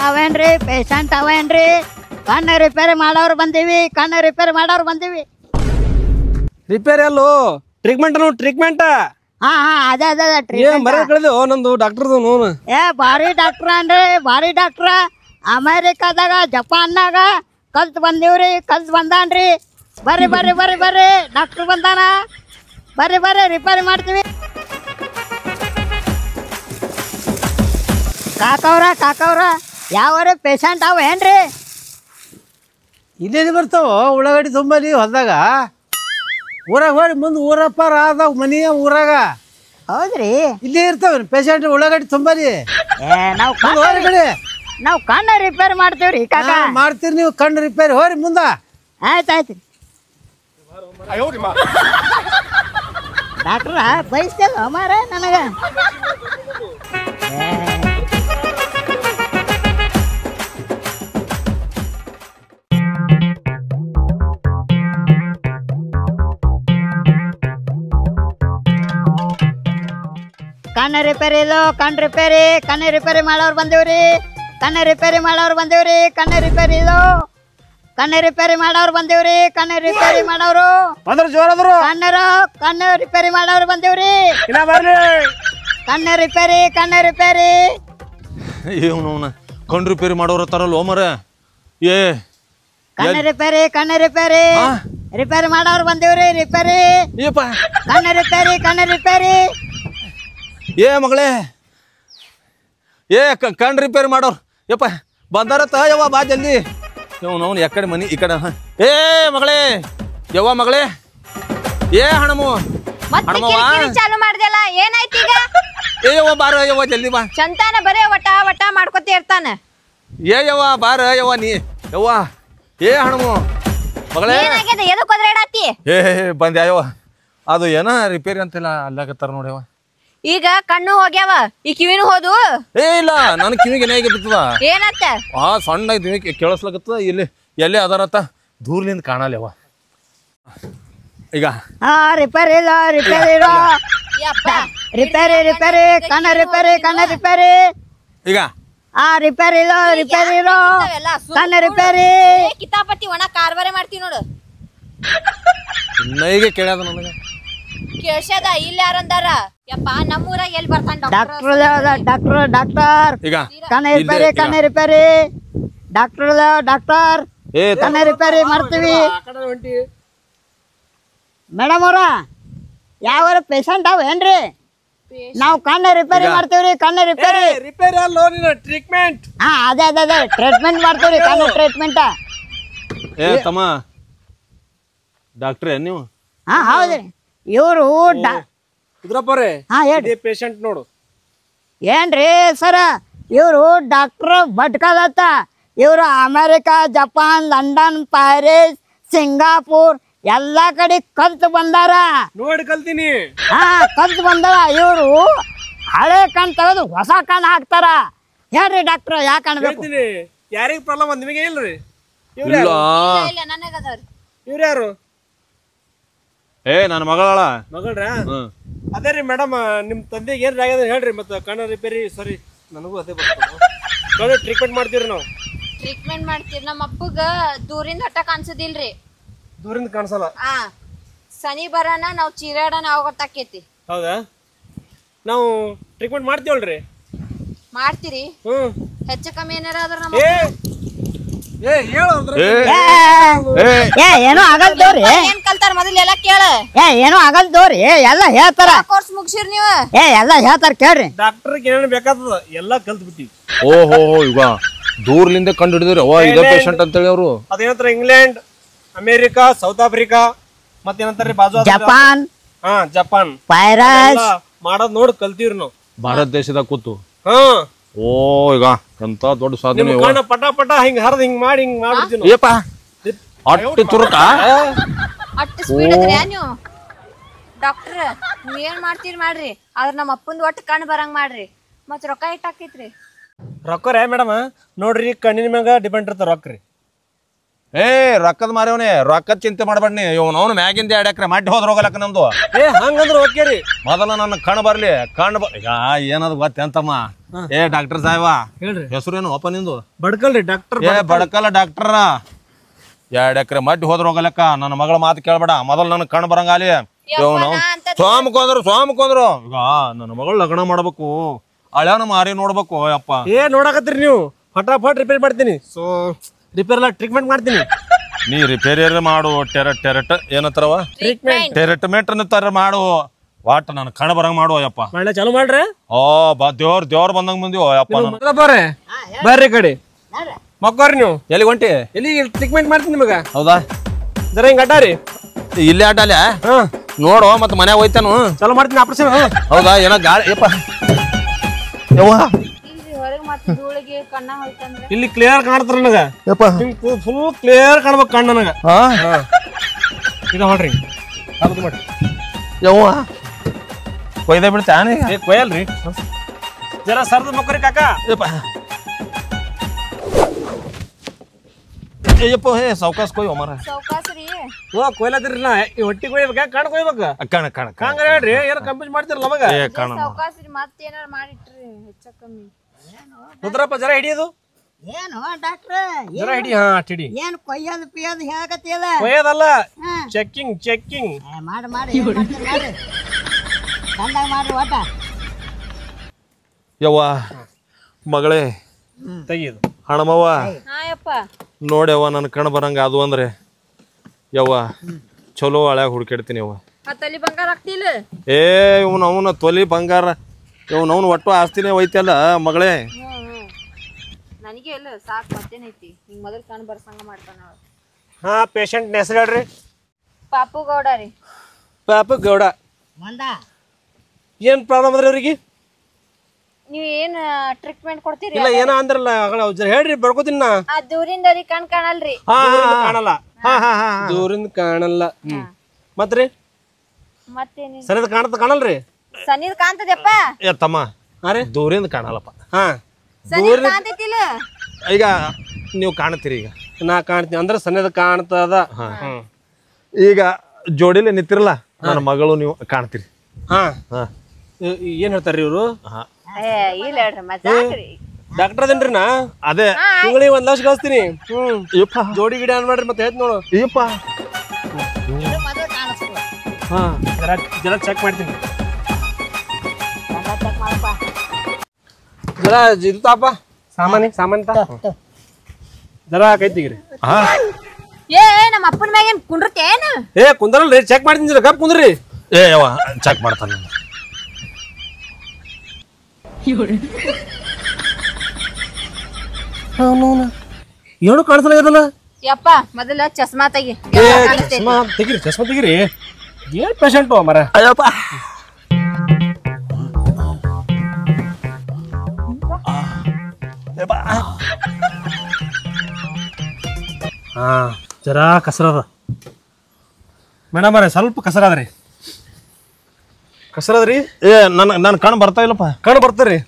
ಅವೇನ್ರಿ? ಪೇಷಂಟ್ ಅವೇನ್ರಿ? ಕಣ್ಣ ರಿಪೇರಿ ಮಾಡೋರು ಬಂದೀವಿ. ರಿಪೇರಿ ಅಲ್ಲೋ, ಟ್ರೀಟ್ಮೆಂಟ್. ಅದೇ ನಂದು ಡಾಕ್ಟರ್. ಭಾರಿ ಡಾಕ್ಟ್ರ ಅಮೇರಿಕಾದಾಗ ಜಪಾನ್ನಾಗ ಕಲ್ತ್ ಬಂದಾನ್ರಿ. ಬರ್ರಿ ಡಾಕ್ಟರ್ ಬಂದಾನ. ಬರ್ರಿ ರಿಪೇರಿ ಮಾಡ್ತೀವಿ. ಕಾಕವ್ರ ಯಾವ್ರ ಪೇಷಂಟ್ ಅವ ಏನ್ರಿ? ಇಲ್ಲೇನು ಬರ್ತಾವ ಉಳ್ಳಾಗಡ್ಡಿ ತುಂಬಲಿ ಹೊಲ್ದಾಗ. ಊರಾಗ ಹೋರಿ ಮುಂದೆ ಊರಪ್ಪಾರ ಆದಾಗ ಮನೆಯ ಊರಾಗ. ಹೌದ್ರಿ? ಇಲ್ಲೇ ಇರ್ತಾವ ಪೇಷಂಟ್ ಉಳ್ಳಾಗಡ್ಡಿ ತುಂಬಲಿ. ನಾವು ಕಣ್ಣ ರಿಪೇರ್ ಮಾಡ್ತೇವ್ರಿ ಕಾಕ. ಮಾಡ್ತೀರಿ ನೀವು ಕಣ್ಣು ರಿಪೇರಿ? ಹೋರಿ ಮುಂದ. ಆಯ್ತು ಡಾಕ್ಟ್ರ ಬಯಸ್ತೇವ ಮಾರ ನನಗ. ಕಣ್ಣ ರಿಪೇರಿ ಮಾಡೋರು ಬಂದೇವ್ರಿ. ಕಣ್ಣ ರಿಪೇರಿ ಮಾಡೋರು ಜೋರಾದ್ರು. ಕಣ್ಣ ರಿಪೇರಿ ಮಾಡೋರು ಬಂದೇವ್ರಿ. ಕಣ್ಣ ರಿಪೇರಿ ಇವನು ಕಣ್ ರಿಪೇರಿ ಮಾಡೋರು ತರಲ್ಲ ಮರ. ಕಣ್ಣ ರಿಪೇರಿ ಮಾಡೋರು ಬಂದೇವ್ರಿ. ಕಣ್ಣ ರಿಪೇರಿ ಮಗಳೇ, ಕಣ್ ರಿಪೇರಿ ಮಾಡೋರು ಯಪ್ಪ ಬಂದಾರತ್ತ. ಯವ್ವ ಬಾ ಜಲ್ದಿ. ಅವನು ಎಕಡೆ ಮನಿ ಈ ಕಡೆ. ಮಗಳೇ, ಯವ್ವ ಮಗಳೇ, ಚಾಲು ಮಾಡ್ದಲ್ಲ, ಏನಾಯ್ತು ಈಗ? ಏ ಯವ್ವ ಬಾರ ಯವ್ವ ಜಲ್ದಿ ಬಾ ಚಂತಾನ ಬರೇ ವಟ ವಟ ಮಾಡ್ಕೊತ ಇರ್ತಾನ. ಏ ಯವ್ವ ಬಾರ ಯವ್ವ ನೀ ಯವ್ವ ಏ ಹಣಮು ಮಗಳೇ ಏನಾಗ್ಯದ ಎದಕ್ ಒದ್ರಾಡತ್ತಿ? ಏ ಬಂದ್ಯಾ ಯವ್ವ ಅದು ಏನ ರಿಪೇರಿ ಅಂತಿಲ್ಲ ಅಲ್ಲಾಗತ್ತಾರ ನೋಡ್ಯವ. ಈಗ ಕಣ್ಣು ಹೋಗ್ಯಾವ ಈ ಕಿವಿನೂ ಹೋದು. ಏ ಇಲ್ಲ ನನ್ನ ಕಿವಿಗೆ ಏನಾಗಿ ಬಿತ್ತದ ಏನತ್ತ? ಸಣ್ಣ ಕಿವಿ ಕೇಳಿಸ್ಲಾಗತ್ತದ ಇಲ್ಲಿ ಎಲ್ಲೇ ಅದಾರತ್ತ ದೂರ್ಲಿಂದ ಕಾಣಲ್ಯವ. ಈಗ ರಿಪೇರಿ ಇಲ್ಲ ರಿಪೇರಿ ಇಲ್ಲ ರಿಪೇರಿ ಕಣ್ಣ ರಿಪೇರಿ ಈಗ ರಿಪೇರಿ ಇಲ್ಲ ಕಣ್ಣ ರಿಪೇರಿ. ಕಿತಾಪತಿ ಒಣ ಕಾರ್ಬಾರೆ ಮಾಡ್ತೀವಿ ನೋಡು. ನೈಗೆ ಕೇಳ್ಯಾದ ನನಗೆ ಕೇಳ್ಸ್ಯದ ಇಲ್ಲಿ ಯಾರಂದಾರ ಯಪ್ಪ ನಮ್ಮೂರಾಗ ಎಲ್ಲಿ ಬರ್ತಾನ ಡಾಕ್ಟರ್ ಈಗ ಕಣ್ಣ ರಿಪೇರಿ ಡಾಕ್ಟರ್ ಏ ಕಣ್ಣ ರಿಪೇರಿ ಮಾಡ್ತೀವಿ. ಮೇಡಮ್ ಅವ್ರ ಯಾವ ಪೇಷಂಟ್ ಅವೇನ್ರಿ? ನಾವು ಕಣ್ಣ ರಿಪೇರಿ ಮಾಡ್ತೀವ್ರಿ. ಕಣ್ಣ ರಿಪೇರಿ ಟ್ರೀಟ್ಮೆಂಟ್. ಅದೇ ಟ್ರೀಟ್ಮೆಂಟ್ ಮಾಡ್ತೀವ್ರಿ. ಕಣ್ಣ ಟ್ರೀಟ್ಮೆಂಟ್. ಏ ತಮ್ಮ ಡಾಕ್ಟ್ರೇ ನೀವು? ಹೌದ್ರಿ. ಇವರು ಉದ್ರಪ್ಪರೇ ಹೇಳ್ರಿ ಪೇಷಂಟ್ ನೋಡು. ಏನ್ರಿ ಸರ ಇವರು ಡಾಕ್ಟರ್ ಭಟ್ಕದತ್ತ. ಇವರು America, Japan, London, Paris, Singapore ಎಲ್ಲಾ ಕಡೆ ಕಲ್ತು ಬಂದಾರ. ನೋಡಿ ಕಲ್ತೀನಿ. ಕಲ್ತು ಬಂದಾರ. ಇವರು ಹಳೆ ಕಣ್ ತೆಗೆದು ಹೊಸ ಕಣ್ ಹಾಕ್ತಾರ. ಹೇಳ್ರಿ ಡಾಕ್ಟರ್ ಯಾಕೆ ಕಾಣ್ಬೇಕು? ಯಾರಿಗ ಪ್ರಾಬ್ಲಮ್ ಅಂದ್ ನಿಮಗೆ ಇಲ್ರಿ? ಇಲ್ಲ ನನಗದವ್ರಿ. ಇವ್ರ ಯಾರು? ಏ ನನ್ನ ಮಗಳ ಮಗಳ್ರ? ಅದೇ ರೀ ಮೇಡಮ್ ನಿಮ್ ತಂದೆಗೆ ಏನ್ ಆಗ್ಯದ ಹೇಳ್ರಿ. ಮತ್ತೆ ಕಣ್ಣ ರಿಪೇರಿ ಸರಿ ನನಗೂ ಅದೇ ಬರ್ತಾವ. ಟ್ರೀಟ್ಮೆಂಟ್ ಮಾಡ್ತೀವ್ರಿ ನಾವು. ಟ್ರೀಟ್ಮೆಂಟ್ ಮಾಡ್ತೀವಿ. ನಮ್ಮ ಅಪ್ಪಗ ದೂರಿಂದ ಹಟ್ಟ ಕಾಣಿಸೋದಿಲ್ರಿ. ದೂರಿಂದ ಕಾಣಿಸಲ್ಲ. ಸನಿ ಬರನ ನಾವ್ ಚೀರಾಡನ ಅವಾಗ ಗೊತ್ತಾಕೇತಿ. ಹೌದಾ? ನಾವು ಟ್ರೀಟ್ಮೆಂಟ್ ಮಾಡ್ತೀವಲ್ರಿ. ಮಾಡ್ತೀರಿ? ಹೆಚ್ಚು ಕಮ್ಮಿ ಏನಾರ ಆದ್ರ ನಮ್ಮ ಏನೋ ಆಗಲ್ದವ್ರಿ. ಏನ್ ಕಲ್ತಾರ ಮೊದಲು ಎಲ್ಲ ಕೇಳ. ಏನೋ ಆಗಲ್ದವ್ರಿ ಎಲ್ಲ ಹೇಳ್ತಾರ. ಕೋರ್ಸ್ ಮುಗಿಸಿರ್ ನೀವು? ಎಲ್ಲ ಹೇಳ್ತಾರ ಕೇಳ್ರಿ. ಡಾಕ್ಟರ್ಗೆ ಏನೇನು ಬೇಕಾಗ್ತದ ಎಲ್ಲ ಕಲ್ತ್ ಬಿಟ್ಟಿವಿ. ಓಹೋ ಈಗ ದೂರ್ಲಿಂದ ಕಂಡು ಹಿಡಿದ್ರಿ ಅವ ಇದೇ ಪೇಷಂಟ್ ಅಂತೇಳಿ ಅವರು. ಅದೇನಂತಾರ ಇಂಗ್ಲೆಂಡ್, ಅಮೇರಿಕಾ, ಸೌತ್ ಆಫ್ರಿಕಾ, ಮತ್ತೇನಂತಾರ್ರಿ ಬಾಜು ಜಪಾನ್. ಜಪಾನ್ ಪೈರಸ್ ಮಾಡೋದ್ ನೋಡ್ ಕಲ್ತೀವ್ರಿ ನಾವು ಭಾರತ ದೇಶದಾಗ ಕೂತು. ಓ ಈಗ ಎಂತ ದೊಡ್ಡ ಸಾಧನೆ. ಕಣ್ಣ ಪಟ ಪಟ ಹಿಂಗ್ ಹರಿದ್ ಹಿಂಗ್ ಮಾಡ್ಬಿಡ್ತೀವಿ. ಏಪ ಅಟ್ಟು ಚುರುಕ ಅಷ್ಟು ಸ್ಪೀಡ್ ಅದ್ರಿ ನೀವು ಡಾಕ್ಟರ್. ನೀವ್ ಏನ್ ಮಾಡ್ತೀರಿ ಮಾಡ್ರಿ, ಆದ್ರ ನಮ್ಮ ಅಪ್ಪಂದು ಒಟ್ಟು ಕಣ್ ಬರಂಗ್ ಮಾಡ್ರಿ. ಮತ್ ರೊಕ್ಕ ಇಟ್ಟ ಹಾಕೈತ್ರಿ? ರೊಕ್ಕ ರೇ ಮೇಡಮ್ ನೋಡ್ರಿ ಕಣ್ಣಿನ ಮ್ಯಾಗ ಡಿಪೆಂಡ್ ಇರ್ತಾರ ರೊಕ್ಕ ರೀ. ಏ ರೊಕ್ಕದ ಮಾರವನೇ ರೊಕ್ಕದ ಚಿಂತೆ ಮಾಡ್ಬೇಡ್ನಿ. ಇವನು ಮ್ಯಾಗಿಂದ 2 ಎಕರೆ ಮಾಡಿ ಹೋದ್ರೋಗಲಕ್ಕ ನಮ್ದು. ಹಂಗಂದ್ರೆ ಓಕೆ ರೀ. ಮೊದಲ ನನ್ನ ಕಣ್ಣು ಬರ್ಲಿ ಈಗ ಏನದು ಗೊತ್ತೇಂತಮ್ಮ? ಏ ಡಾಕ್ಟರ್ ಸಾಹೇಬ ಹೇಳ್ರಿ ಹೆಸರೇನು ಅಪ್ಪ ನಿಂದು? ಬಡ್ಕಲ್ರಿ ಡಾಕ್ಟರ್. ಏ ಬಡಕಲ್ಲ ಡಾಕ್ಟರ್. 2 ಎಕರೆ ಮಡ್ಡಿ ಹೋದ್ರೋಗಲಕ್ಕ ನನ್ನ ಮಗಳ ಮಾತು ಕೇಳ್ಬೇಡ. ಮೊದಲು ನನ್ನ ಕಣ್ಣು ಬರಂಗಾಲಿ. ಸ್ವಾಮಕೊಂದ್ರು ಈಗ ನನ್ನ ಮಗಳು ಲಗ್ನ ಮಾಡ್ಬೇಕು, ಹಳ್ಯಾನ ಮಾರಿ ನೋಡ್ಬೇಕು. ಅಪ್ಪ ನೋಡಕತ್ತೀರಿ ನೀವು? ಫಟಾಫಟ್ ರಿಪೇರ್ ಮಾಡ್ತೀನಿ. ಸೊ ರಿಪೇರ್ ಎಲ್ಲ ಟ್ರೀಟ್ಮೆಂಟ್ ಮಾಡ್ತೀನಿ. ನೀ ರಿಪೇರಿ ಮಾಡು. ಟೆರೆಟ್ ಏನಂತಾರವ? ಟ್ರೀಟ್ಮೆಂಟ್ ಅನ್ನತ್ತಾರ ಮಾಡು. ವಾಟ್ ನನ್ನ ಕಣ ಬರಂಗ್ ಮಾಡು ಯಪ್ಪ. ಒಳ್ಳೆ ಚಾಲು ಮಾಡ್ರಿ. ದೇವ್ರ ಬಂದಂಗ ಬಂದಿವ ಯಪ್ಪ. ಬರ್ರಿ ಕಡೆ ಮಕ್ಕೋರಿ ನೀವು. ಎಲ್ಲಿ ಹೊಂಟಿ? ಎಲ್ಲಿ ಟ್ರೀಟ್ಮೆಂಟ್ ಮಾಡ್ತೀನಿ ನಿಮಗ. ಹೌದಾ? ಜರ ಹಿಂಗ ಅಡ್ಡಾರಿ. ಇಲ್ಲೇ ಅಡ್ಡಾಲ ನೋಡು. ಮತ್ ಮನ್ಯಾಗ ಹೋಯ್ತಾನು. ಚಾಲು ಮಾಡ್ತೀನಿ ಆಪರೇಷನ್. ಹೌದಾ? ಏನೋ ಗಾಳಿ ಯಪ್ಪ. ಇಲ್ಲಿ ಕ್ಲಿಯರ್ ಕಾಣ್ತಾರ ನನಗ. ಫುಲ್ ಕ್ಲಿಯರ್ ಕಾಣ್ಬೇಕು ಕಣ್ಣು ನನಗ. ಈಗ ಹೊಡ್ರಿ ಮಾಡ್ರಿ. ಯವ್ವ ಕೊಯ್ದ ಬಿಡ್ತಾನೆ. ಕೊಯ್ಯಲ್ರಿ. ಜರ ಸರ್ದ ಮಕ್ಕರಿ ಕಾಕ. ಅಯ್ಯಪ್ಪ ಹೇ ಸಾವ್ಕಾಸ್ ಕೊಯ್ ಮರ. ಕೊಯ್ಲದಿರಿ ನಾ ಈ ಹೊಟ್ಟಿ ಕೊಯ್ಬೇಕ ಕಣ್ ಕೊಯ್ಬೇಕ. ಕಣ ಹೇಳ್ರಿ ಏನೋ ಕಂಪ್ಯೂಸ್ ಮಾಡ್ತಿರಲ್ಲ ನಮಗ. ಮತ್ತೇನಾರ ಮಾಡಿಟ್ರಿ ಹೆಚ್ಚ ಕಮ್ಮಿ. ರುದ್ರಪ್ಪ ಜರ ಹಿಡಿಯೋದು ಏನು ಡಾಕ್ಟ್ರ? ಜರ ಹಿಡಿ. ಹಿಡಿ. ಏನ್ ಕೊಯ್ಯೋದು ಪಿಯೋದು ಹೇಗತ್ತಿಲ್ಲ? ಕೊಯ್ಯೋದಲ್ಲ, ಚೆಕ್ಕಿಂಗ್. ಮಾಡಿ ಕಂಡಾಗ ಮಾಡ್ರಿ ಒಟ್ಟ. ಯವ್ವ ಮಗಳೇ ತೆಗಿಯೋದು ಹಣಮವ್ವ ಹಾಯಪ್ಪ ನೋಡ್ಯವ್ವ ನನ್ನ ಕಣ್ ಬರಂಗ ಅದು ಅಂದ್ರೆ ಯವ್ವ ಚಲೋ ಹಳ್ಯಾಗ ಹುಡುಕಿಡ್ತೀನಿ ಯವ್ವ. ತಲಿ ಬಂಗಾರ ಆಗ್ತಿಲ್ಲ? ಏ ಅವನ ತೊಲಿ ಬಂಗಾರ ಅವನು ಒಟ್ಟು ಆಸ್ತಿನೇ ಒಯ್ತಲ್ಲ ಮಗಳೇ. ನನಗೆ ಇಲ್ಲ ಸಾಕು ಮತ್ತೇನೈತಿ. ಹಿಂಗ್ ಮೊದಲು ಕಣ್ ಬರ್ಸಂಗ ಮಾಡ್ತಾನ. ಪೇಷಂಟ್ ಹೆಸರು ಹೇಳ್ರಿ. ಪಾಪು ಗೌಡ ರೀ. ಪಾಪು ಗೌಡ. ಮಂದ ಏನ್ ಪ್ರಾಬ್ಲಮ್ ಅದ್ರಿ ಅವ್ರಿಗೆ? ನೀವ್ ಏನ್ ಟ್ರೀಟ್ಮೆಂಟ್ ಕೊಡ್ತೀರಿ ಇಲ್ಲ ಏನ ಅಂದ್ರಲ್ಲ ಹೇಳ್ರಿ ಬರ್ಕೋತೀನಿ ನಾ. ಆ ದೂರಿಂದವ್ರಿಗೆ ಕಾಣಲ್ರಿ. ಕಾಣಲ್ಲ. ದೂರಿಂದ ಕಾಣಲ್ಲ. ಮತ್ರಿ ಮತ್ತೇನಿ ಸರಿದ ಕಾಣಲ್ರಿ. ಸನಿದ್ ಕಾಣ್ತದಪ್ಪ. ಏ ತಮ್ಮ ದೂರಿಂದ ಕಾಣಲ್ಲಪ್ಪ. ಸನಿದ್ ಕಾಣ್ತೈತಿಲ್ಲ. ಈಗ ನೀವು ಕಾಣ್ತೀರಿ. ಈಗ ನಾ ಕಾಣ್ತೀನಿ ಅಂದ್ರೆ ಸನಿದ ಕಾಣ್ತದ. ಈಗ ಜೋಡಿಲಿ ನಿಂತಿರಲ್ಲ ನನ್ನ ಮಗಳು ನೀವು ಕಾಣ್ತೀರಿ. ಏನ್ ಹೇಳ್ತಾರ್ರಿ ಇವ್ರು? ಇಲ್ಲ ಹೇಳ್ರಿ ಮಜಾಕ್ರಿ. ಡಾಕ್ಟರ್ ಅದೇನ್ರಿ ನಾ? ಅದೇ ತಿಂಗಳಿಗೆ 1 ಲಕ್ಷ ಕಳಿಸ್ತೀನಿ. ಜೋಡಿ ಗಿಡ ಅನ್ ಮಾಡ್ರಿ ಮತ್ತೆ ಹೇಳ್ತೀನಿ ನೋಡು. ಜರ ಚೆಕ್ ಮಾಡ್ತೀನಿ. ಜರ ಇದು ತಾಪ ಸಾಮಾನ್ಯ ಜರ ಕೈತಿಗ್ರಿ. ಏ ನಮ್ಮ ಅಪ್ಪನ ಮ್ಯಾಗೇನ್ ಕುಂಡ್ರತೇನು? ಕುಂದ್ರಲ್ರಿ, ಚೆಕ್ ಮಾಡ್ತೀನಿ. ಜರ ಗಪ್ ಕುಂದ್ರಿ. ಚೆಕ್ ಮಾಡ್ತಾನೆ. ಏನು ಕಾಣಿಸಲ್ಲ ಇರಲ್ಲ. ಯಪ್ಪ ಮೊದಲ ಚಸ್ಮಾ ತೆಗಿ. ಚಸ್ಮಾ ತೆಗಿರಿ. ಏನ್ ಪೇಷಂಟು ಮರ. ಅಯ್ಯಪ್ಪ ಜರಾ ಕಸರದ ಮೇಡಮ್ ಅರೆ, ಸ್ವಲ್ಪ ಕಸರಾದ್ರಿ. ನನ್ ಕಣ್ ಬರ್ತಾ ಇಲ್ಲಪ್ಪ. ಕಣ್ಣು ಬರ್ತಾರ್ರಿ.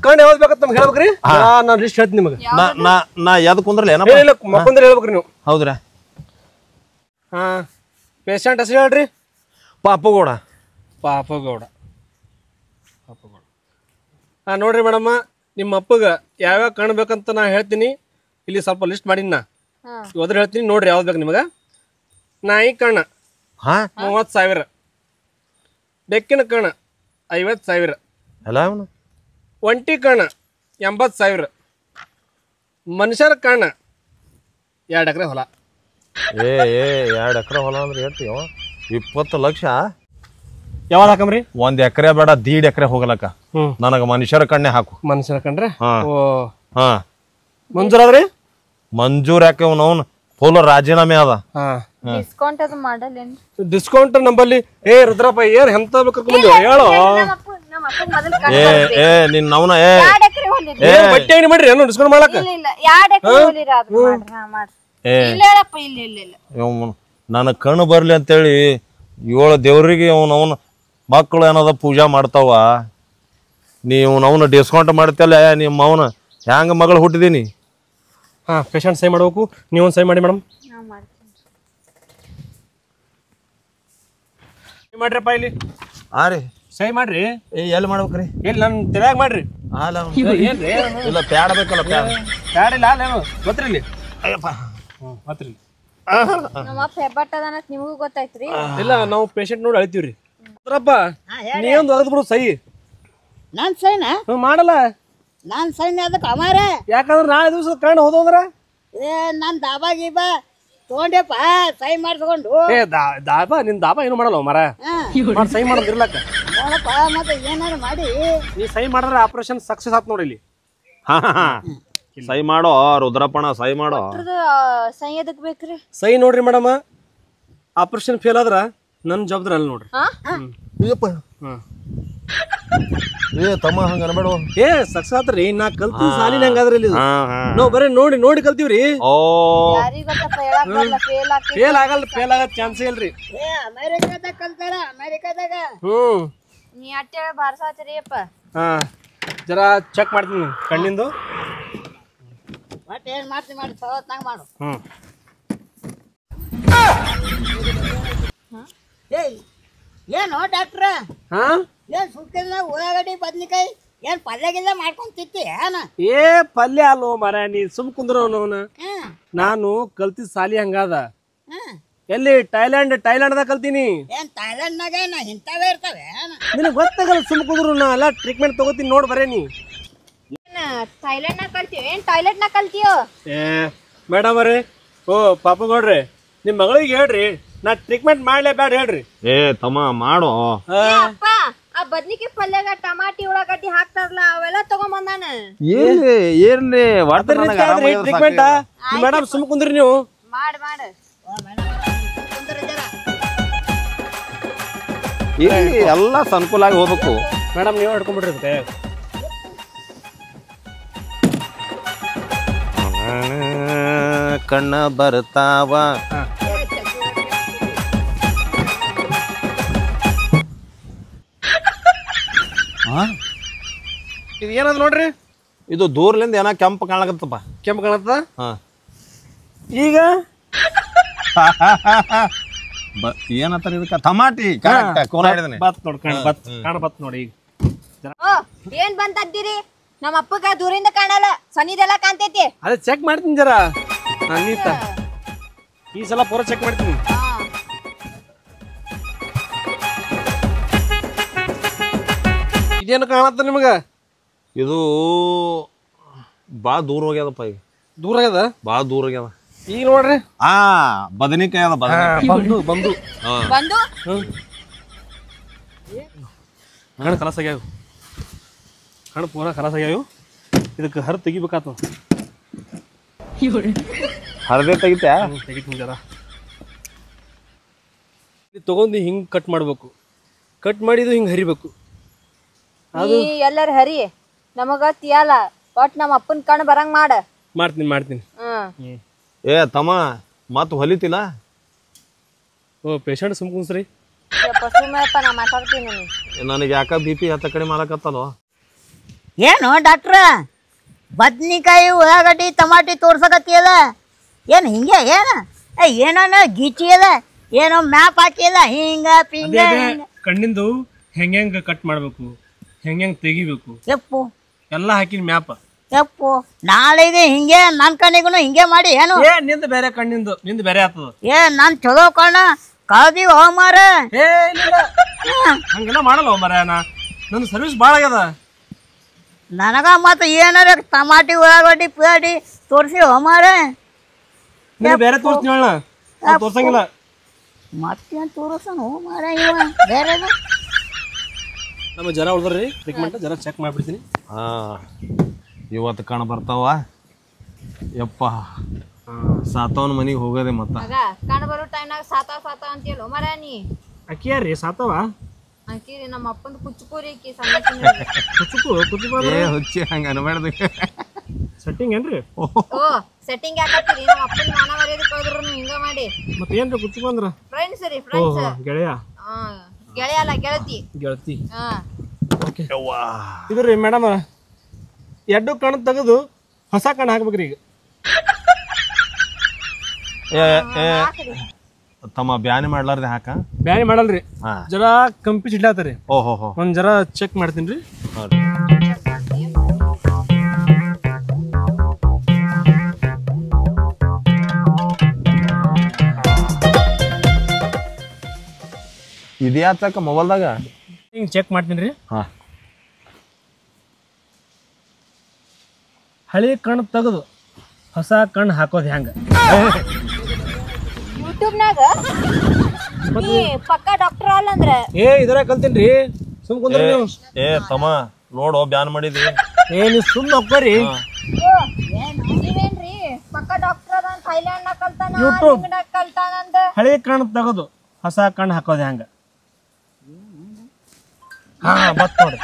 ಕಣ್ಣು ಯಾವ್ದು ಬೇಕಂತ ನಮ್ಗೆ ಹೇಳ್ಬೇಕ್ರಿ. ನಾನು ಲಿಸ್ಟ್ ಹೇಳ್ತೀನಿ ನಿಮಗೆ. ನಾ ಯಾವ್ದು ಕುಂದ್ರಲ್ಲ ಇಲ್ಲ ಮಕ್ಕೊಂದ್ರೆ ಹೇಳ್ಬೇಕ್ರಿ ನೀವು. ಹೌದ್ರಾ? ಪೇಷಂಟ್ ಹೆಸರು ಹೇಳ್ರಿ. ಪಾಪುಗೌಡ. ನೋಡ್ರಿ ಮೇಡಮ್ಮ, ನಿಮ್ಮ ಅಪ್ಪಗ ಯಾವ್ಯಾವ ಕಣ್ಣು ಬೇಕಂತ ನಾ ಹೇಳ್ತೀನಿ. ಇಲ್ಲಿ ಸ್ವಲ್ಪ ಲಿಸ್ಟ್ ಮಾಡೀನಿ. ನಾ ಹೋದ್ರೆ ಹೇಳ್ತೀನಿ, ನೋಡ್ರಿ ಯಾವ್ದು ಬೇಕು ನಿಮಗೆ. ನಾಯಿ ಕಣ್ಣ 30,000, ಬೆಕ್ಕಿನ ಕಣ್ಣ 50,000, ಒಂಟಿ ಕಣ್ಣ 80,000, ಮನುಷ್ಯರ ಕಣ್ಣ 2 ಎಕರೆ ಹೊಲ. 2 ಎಕರೆ ಹೊಲ ಅಂದ್ರೆ ಎಷ್ಟು? 20 ಲಕ್ಷ. ಯಾವ್ದು ಹಾಕಮ್ರಿ? 1 ಎಕರೆ ಬೇಡ, 1.5 ಎಕರೆ ಹೋಗಲಕ್ಕ. ನನಗ ಮನುಷ್ಯರ ಕಣ್ಣೆ ಹಾಕು. ಮನುಷ್ಯರ ಕಣ್ರೆ ಮಂಜೂರಾದ್ರಿ? ಮಂಜೂರ್ ಯಾಕೆ ಅವ್ನು ಫುಲ್ ರಾಜೀನಾಮೆ ಅದ. ಡಿಸ್ಕೌಂಟ್ ಅದು ಮಾಡಲ್ಲೇನು? ಡಿಸ್ಕೌಂಟ್ ನಂಬಲ್ಲಿ. ರುದ್ರಪ್ಪ ಏನ್ ಎಂತ ಬೇಕು ಹೇಳು. ನಿನ್ ನವ್ನ ಬಟ್ಟೆ ಅಂಗಡಿ ಮಾಡ್ರಿ ಏನು ಡಿಸ್ಕೌಂಟ್ ಮಾಡಕ? ನನ್ನ ಕಣ್ಣು ಬರ್ಲಿ ಅಂತೇಳಿ 7 ದೇವ್ರಿಗೆ ಅವನ ಮಕ್ಕಳು ಏನದ ಪೂಜಾ ಮಾಡ್ತಾವ. ನೀವು ಅವನ ಡಿಸ್ಕೌಂಟ್ ಮಾಡ್ತಲ್ಲ. ನಿಮ್ಮ ಅವನ ಹ್ಯಾಂಗ ಮಗಳು ಹುಟ್ಟಿದೀನಿ. ಪೇಷಂಟ್ ಸೈ ಮಾಡ್ಬೇಕು. ನೀವೊಂದು ಸೈ ಮಾಡಿ ಮೇಡಮ್. ಮಾಡ್ರಿಪ್ಪ ಇಲ್ಲಿ. ಸೈ ಮಾಡ್ರಿ. ಎಲ್ಲಿ ಮಾಡ್ಬೇಕ್ರಿ? ಎಲ್ಲಿ ನನ್ ತಲೆಯಾಗ ಮಾಡ್ರಿ. ಇಲ್ಲ ಪ್ಯಾಡ್ ಬೇಕಲ್ಲ. ಪ್ಯಾಡ್ ಇಲ್ಲ ಅಲ್ಲೇನು ಗೊತ್ತ್ರಿ ಇಲ್ಲಿ. ಗೊತ್ತ್ರಿ ನಿಮಗೂ ಗೊತ್ತಾಯ್ತ್ರಿ. ಇಲ್ಲ ನಾವು ಪೇಷಂಟ್ ನೋಡಿ ಅಳ್ತೀವ್ರಿ. ನೀವೊಂದು ಒಗದ್ ಬಿಡು ಸೈ. ನಾನ್ ಸೈನಾ ಮಾಡಲ್ಲ. ನಾನ್ ಸೈನ್ ಅದಕ್ಕೆ ಅಮಾರ. ಯಾಕಂದ್ರೆ ನಾಳೆ ದಿವಸ ಕಣ್ಣು ಹೋದಂದ್ರ ನಾನ್ ದಾಬಾ ಗೀಬಾ ತಗೊಂಡೆಪ್ಪ ಸೈ ಮಾಡಿಸ್ಕೊಂಡು. ದಾಬಾ ನಿನ್ ದಾಬಾ ಏನು ಮಾಡಲ್ಲ ಮರ. ಸೈ ಮಾಡೋದಿರ್ಲಕ್ಕ ನೋಡಪ್ಪ, ಮತ್ತೆ ಏನಾರು ಮಾಡಿ ನೀ ಸೈ ಮಾಡಿದ್ರೆ ಆಪರೇಷನ್ ಸಕ್ಸಸ್ ಆತ್ ನೋಡಿ ಇಲ್ಲಿ. ಸೈ ಮಾಡೋ ರುದ್ರಪ್ಪಣ, ಸೈ ಮಾಡೋ. ಸೈ ಎದಕ್ ಬೇಕ್ರಿ? ಸೈ ನೋಡ್ರಿ ಮೇಡಮ್, ಆಪರೇಷನ್ ಫೇಲ್ ಆದ್ರ ನನ್ ಜವಾಬ್ದಾರಿ ಅಲ್ಲಿ ನೋಡ್ರಿ. ತಮ್ಮ ಹಂಗ ಅನ್ಬೇಡ. ಸಕ್ಸಸ್ ಆತ್ರಿ. ನಾ ಕಲ್ತಿ ಸಾಲಿನ ಹಂಗಾದ್ರಿ ಇಲ್ಲಿ ನಾವ್ ಬರೀ ನೋಡಿ ಕಲ್ತೀವ್ರಿ. ಫೇಲ್ ಆಗಲ್ಲ ಚಾನ್ಸ್ ಇಲ್ರಿ. ಅಮೆರಿಕಾದಾಗ ಕಲ್ತಾರ, ಅಮೆರಿಕಾದಾಗ. ನೀ ಅಟ್ಟೆ ಬಾರ್ಸಾತ್ರಿ ಅಪ್ಪ. ಜರ ಚೆಕ್ ಮಾಡ್ತೀನಿ ಕಣ್ಣಿಂದು. ಒಟ್ಟು ಏನ್ ಮಾಡ್ತೀನಿ ಮಾಡಿ ಸವತ್ನಾಗ ಮಾಡು. ಏನು ಡಾಕ್ಟ್ರ? ಏನ್ ಸುಟ್ಟಿಲ್ಲ ಉಳ್ಳಾಗಡ್ಡಿ ಬದ್ನಿಕಾಯಿ ಏನ್ ಪಲ್ಯಗಿಲ್ಲ ಮಾಡ್ಕೊಂತಿತ್ತಿ ಏನ? ಪಲ್ಯ ಅಲ್ಲೋ ಮರ, ನೀ ಸುಮ್ ಕುಂದ್ರ. ನಾನು ಕಲ್ತಿದ್ ಸಾಲಿ ಹಂಗಾದ. ಎಲ್ಲಿ ಥೈಲ್ಯಾಂಡ್ದಾಗ ಕಲ್ತೀನಿ. ಏನ್ ಥೈಲ್ಯಾಂಡ್ನಾಗ ಇಂಥವೇ ಇರ್ತಾವೆ? ನಿನಗ್ ಗೊತ್ತಾಗಲ್ಲ, ಸುಮ್ ಕುಂದ್ರು. ನಾ ಎಲ್ಲ ಟ್ರೀಟ್ಮೆಂಟ್ ತಗೋತೀನಿ, ನೋಡ್ ಬರೇ ನೀ. ಥೈಲ್ಯಾಂಡ್ನಾಗ ಕಲ್ತೀವಿ ಏನ್ ಟಾಯ್ಲೆಟ್ನಾಗ ಕಲ್ತೀಯೋ? ಮೇಡಮ್ ಅರೇ, ಪಾಪಗೌಡ್ರಿ, ನಿಮ್ ಮಗಳಿಗೆ ಹೇಳ್ರಿ ನಾ ಟ್ರೀಟ್ಮೆಂಟ್ ಮಾಡ್ಲೇ ಬೇಡ ಹೇಳ್ರಿ. ತಮ್ಮ ಮಾಡೋ. ಅಪ್ಪ, ಆ ಬದ್ನಿಕಾಯಿ ಪಲ್ಯಾಗ ಟಮಾಟಿ ಉಳ್ಳಾಗಡ್ಡಿ ಹಾಕ್ತಾರಲ್ಲ ಅವೆಲ್ಲ ತಗೊಂಬಂದಾನ. ಟ್ರೀಟ್ಮೆಂಟ್ ಮೇಡಮ್ ಸುಮ್ ಕುಂದ್ರಿ ನೀವು. ಮಾಡ್ ಎಲ್ಲ ಅನುಕೂಲ ಆಗಿ ಹೋಗ್ಬೇಕು. ಮೇಡಮ್ ನೀವು ಹಿಡ್ಕೊಂಡ್ಬಿಡ್ರಿ. ಕಣ್ಣ ಬರ್ತಾವ. ಇದು ಏನದ ನೋಡ್ರಿ, ಇದು ದೂರ್ಲಿಂದ ಏನ ಕೆಂಪು ಕಾಣಕತ್ತಪ್ಪ. ಕೆಂಪು ಕಾಣತ್ತ. ಹಾ ಈಗ ಏನಂತಾರ ಇದಕ್ಕ? ಟಮಾಟಿ. ಕರೆಕ್ಟ್ ಕೋಲ ಹಿಡಿದನೆ. ಬತ್ ನೋಡ್ ಕಾಣ ಬತ್ ನೋಡಿ. ಈಗ ಓ ಏನ್ ಬಂತಂತೀರಿ? ನಮ್ಮ ಅಪ್ಪಗ ದೂರಿಂದ ಕಾಣಲ್ಲ, ಸನಿದೆಲ್ಲ ಕಾಣ್ತೈತಿ. ಅದೇ ಚೆಕ್ ಮಾಡ್ತೀನಿ ಜರ ನೀತ. ಈ ಸಲ ಪೂರ ಚೆಕ್ ಮಾಡ್ತೀನಿ. ಇದೇನು ಕಾಣತ್ತ ನಿಮಗ? ಇದು ಭಾಳ ದೂರ ಹೋಗ್ಯದಪ್ಪ. ಈಗ ದೂರ ಆಗ್ಯದ, ಭಾಳ ದೂರ ಆಗ್ಯದ. ಈಗ ನೋಡ್ರಿ ಬದನಿಕಾಯಿ ಅದ. ಬಂದು ಬಂದು ಬಂದು ಹಣ್ಣು ಕಲಸ ಆಗ್ಯಾವ. ಹಣ್ಣು ಪೂರ ಕಲಸ ಆಗ್ಯಾವ. ಇದಕ್ಕೆ ಹರ್ ತೆಗಿಬೇಕಾತ. ಹಳದೆ ತೆಗಿತ್ಯಾ? ತೆಗಿತೀನಿ ಜರ. ತಗೊಂಡು ಹಿಂಗೆ ಕಟ್ ಮಾಡ್ಬೇಕು. ಕಟ್ ಮಾಡಿದ್ದು ಹಿಂಗೆ ಹರಿಬೇಕು. ನೀ ಎಲ್ಲರ ಹರಿ, ನಮಗ ತಿಯಲ್ಲ. ಒಟ್ ನಮ್ಮ ಅಪ್ಪನ ಕಣ್ ಬರಂಗ್ ಮಾಡ. ಮಾಡ್ತೀನಿ. ಏ ತಮ್ಮ ಮತ್ ಹೊಲಿತಿಲ್ಲ? ಓ ಪೇಷಂಟ್ ಸುಮ್ಕುನ್ಸ್ರಿ. ಸುಮ್ಮಪ್ಪ ನಾ ಮಾತಾಡ್ತೀನಿ. ನನಗೆ ಯಾಕ BP ಹತ್ತ ಕಡೆ ಮಾಡಕತ್ತಲ್ವ? ಏನು ಡಾಕ್ಟ್ರ ಬದ್ನಿಕಾಯಿ ಉಳ್ಳಾಗಡ್ಡಿ ಟಮಾಟಿ ತೋರ್ಸಕತ್ತಿಯಲ್ಲ? ಏನು ಹಿಂಗೆ ಏನೋ ಗೀಚಿ ಅದ, ಏನೋ ಮ್ಯಾಪ್ ಹಾಕಿಲ್ಲ ಹಿಂಗ ಪಿಂಗ. ಕಣ್ಣಿಂದು ಹೆಂಗೆ ಕಟ್ ಮಾಡ್ಬೇಕು, ಹೆಂಗೆ ತೆಗಿಬೇಕು ಯಪ್ಪು ಎಲ್ಲ ಹಾಕಿನ ಮ್ಯಾಪ್. ಯಪ್ಪು ನಾಳೆಗೆ ಹಿಂಗೆ ನನ್ನ ಕಣ್ಣಿಗೂ ಹಿಂಗೆ ಮಾಡಿ ಏನು? ನಿಂದು ಬೇರೆ ಕಣ್ಣಿಂದು ನಿಂದು ಬೇರೆ ಆಗ್ತದ. ನಾನು ಚಲೋ ಕಣ್ಣ ಕಳ್ದೀವಿ ಹೋಮಾರ. ಹಂಗೆಲ್ಲ ಮಾಡಲ್ಲ ಮರ. ನನ್ನ ಸರ್ವಿಸ್ ಭಾಳ ಆಗ್ಯದ. ನನಗ ಮತ್ತೆ ಏನಾರ ಟಮಾಟಿ ಉಳ್ಳಾಗಡ್ಡಿ ಪಿಗಡಿ ತೋರಿಸಿ ಹೋಮಾರ. ನೀನು ಬೇರೆ ತೋರಿಸ್ತೀನಿ ಹೇಳ, ತೋರ್ಸಂಗಿಲ್ಲ. ಮತ್ತೇನು ತೋರಿಸೋಣ ಹೋಮಾರ ಇವ ಬೇರೆ. ನಮ್ಮ ಜರ ಉಳ್ದ್ರಿ ಟ್ರೀಟ್ಮೆಂಟ್ ಜರ ಚೆಕ್ ಮಾಡಿಬಿಡ್ತೀನಿ. ಇವತ್ತು ಕಣ ಬರ್ತಾವ. ಯಪ್ಪ ಸಾತವನ ಮನಿಗೆ ಹೋಗೋದೆ ಮತ್ತ. ಕಣ್ ಬರೋ ಟೈಮ್ನಾಗ ಸಾತಾವ ಅಂತೀಯಲ್ಲ ಮರ ನೀ. ಅಕ್ಕಿಯಾರಿ ಸಾತವ ಅಂತೀರಿ. ನಮ್ಮ ಅಪ್ಪಂದು ಕುಚ್ಚುಕೂರಿ ಅಕ್ಕಿ ಸಣ್ಣ ಹುಚ್ಚಿ ಹಂಗ ಅನ್ಬಾರ್ದು. ಸೆಟ್ಟಿಂಗ್ ಏನ್ರಿ? ಓ ಸೆಟ್ಟಿಂಗ್ ಯಾಕತ್ತೀರಿ? ನಮ್ಮ ಅಪ್ಪನ ಮಾನ ಮರ್ಯಾದೆ ಕಳೆದ್ರು ಹಿಂಗ ಮಾಡಿ. ಮತ್ತೆ ಏನ್ರಿ ಕುಚ್ಚು ಬಂದ್ರ? ಫ್ರೆಂಡ್ಸ್ ರೀ ಫ್ರೆಂಡ್ಸ್. ಗೆಳೆಯ ಗೆಳೆಯ ಅಲ್ಲ ಗೆಳತಿ. ಗೆಳತಿ. ಓಕೆ ಇದ್ರಿ ಮೇಡಮ್, ಎರಡು ಕಣ್ಣು ತೆಗೆದು ಹೊಸ ಕಣ್ಣು ಹಾಕ್ಬೇಕ್ರಿ. ಈಗ ತಮ್ಮ ಬ್ಯಾನಿ ಮಾಡ್ಲಾರ್ದೆ ಹಾಕ. ಬ್ಯಾನಿ ಮಾಡಲ್ರಿ, ಜರ ಕಂಪಿ ಚಿಡ್ಲಾತರಿ. ಓಹೋ ಒಂದ್ ಜರ ಚೆಕ್ ಮಾಡ್ತೀನಿ ರೀ. ಇದ್ಯಾತಕ್ಕ ಮೊಬೈಲ್ದಾಗ ಹಿಂಗ್ ಚೆಕ್ ಮಾಡ್ತೀನಿ ರೀ. ಹಳಿ ಕಣ್ಣು ತೆಗೆದು ಹೊಸ ಕಣ್ಣು ಹಾಕೋದು ಹೆಂಗ? ಯೂಟ್ಯೂಬ್ನಾಗ ನೀ ಪಕ್ಕ ಡಾಕ್ಟರ್ ಅಲ್ಲ ಅಂದ್ರೆ ಇದರ ಕಲ್ತೀನ್ರಿ. ಸುಮ್ ಕುಂದ್ರಿ ನೀವು. ತಮ್ಮ ನೋಡು ಬ್ಯಾನ್ ಮಾಡಿದ್ವಿ. ನೀವು ಸುಮ್ ಹೋಗ್ಬರಿ. ನೀವೇನ್ರಿ ಪಕ್ಕ ಡಾಕ್ಟರ್ ಅದ ಥೈಲ್ಯಾಂಡ್ ನಾಗ ಕಲ್ತಾನ, ಯೂಟ್ಯೂಬ್ ಇಂಗ್ಲೆಂಡ್ ಕಲ್ತಾನಂದ. ಹಳಿ ಕಣ್ಣು ತೆಗೆದು ಹೊಸ ಕಣ್ಣು ಹಾಕೋದು ಹೆಂಗ? ಬತ್ ನೋಡಿ.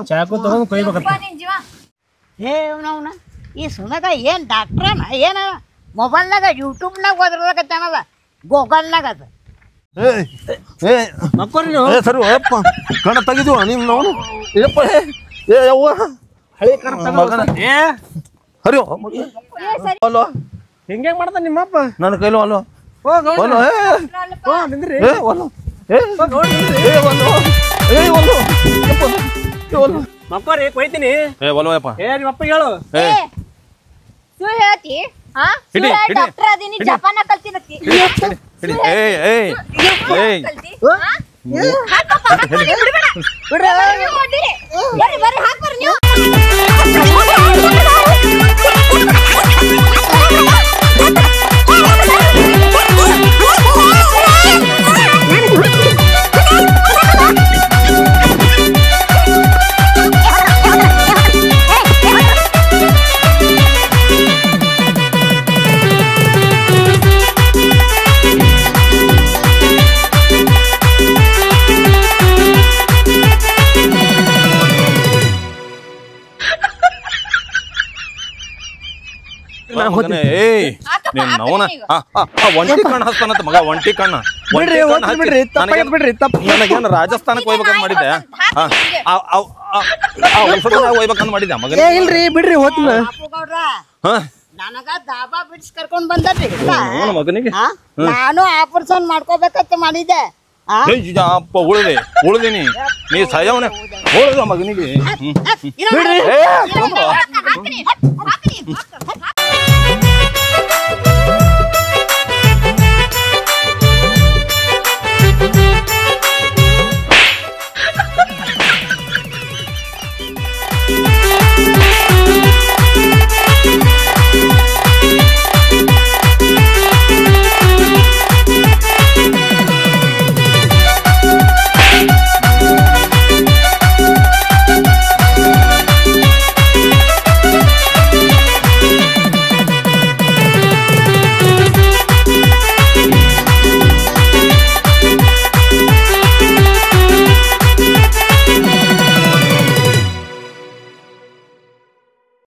ಚಾಕು ತಗೊಂಡು ಕೊಯ್ಬೇಕಂತ. ಈ ಸುನಗ ಏನು ಡಾಕ್ಟ್ರನ ಏನ ಮೊಬೈಲ್ನಾಗ ಯೂಟ್ಯೂಬ್ನಾಗ ಓದ್ರಕತ್ತೇನದ ಗೂಗಲ್ನಾಗ ಅದ. ಮಕ್ಕೋರಿ ನೀವು. ಸರಿ ಅಪ್ಪ ಕಣ ತೆಗಿದ್ವು ನೀವು ನಾವು. ಹಳಿ ಕಣ್ಣು ಹರಿಯೋ ಅಲ್ವ? ಹೆಂಗೆ ಮಾಡ್ತಾನ ನಿಮ್ಮಪ್ಪ? ನನ್ನ ಕೈಲೂ ಅಲ್ವ? ನಿಂದ್ರಿ. ಮಕ್ಕೋರಿ ಕೊಯ್ತೀನಿ. ನಿಮ್ಮಪ್ಪ ಹೇಳು. ಸುಳ್ಳು ಹೇಳ್ತಿ? ಡಾಕ್ಟರ್ ಅದೀನಿ, ಜಪಾನ ಕಲ್ತಿನತ್ತಿ. ಬರ್ರಿ ಹಾಕ್ಬರ್ರಿ ನೀವು. ಮಗನೇ, ಏಯ್ ನೀನ್ ಅವನ ಒಂಟಿ ಕಣ್ಣು ಹಸ್ತಾನಂತ ಮಗ, ಒಂಟಿ ಕಣ್ಣ. ಬಿಡ್ರಿ, ಹೋಗ್ಲಿ ಬಿಡ್ರಿ, ತಪ್ಪಾಯ್ತು ಬಿಡ್ರಿ, ತಪ್ಪು. ನನಗೇನು ರಾಜಸ್ಥಾನಕ್ಕೆ ಹೋಗ್ಬೇಕಂತ ಮಾಡಿದ್ದೆ, ಹೋಗ್ಬೇಕಂತ ಮಾಡಿದ್ದೆ ಮಗನ. ಏ ಇಲ್ರಿ ಬಿಡ್ರಿ, ಹೋಗ್ತೀನಿ. ಗೌಡ್ರ ಹಾ ನನಗ ದಾಬಾ ಬಿಡ್ಸ್ ಕರ್ಕೊಂಡ್ ಬಂದ್ರಿ ಅವನ ಮಗನಿಗೆ ನಾನು ಆಪರೇಷನ್ ಮಾಡ್ಕೋಬೇಕಂತ ಮಾಡಿದ್ದೆ. ಅಪ್ಪ ಉಳಿದೀನಿ ನೀ ಸಯವನೆ ಉಳಿದ ಮಗನಿಗೆ. ಹಾಕ್ರಿ, ಹಾಕ್ರಿ.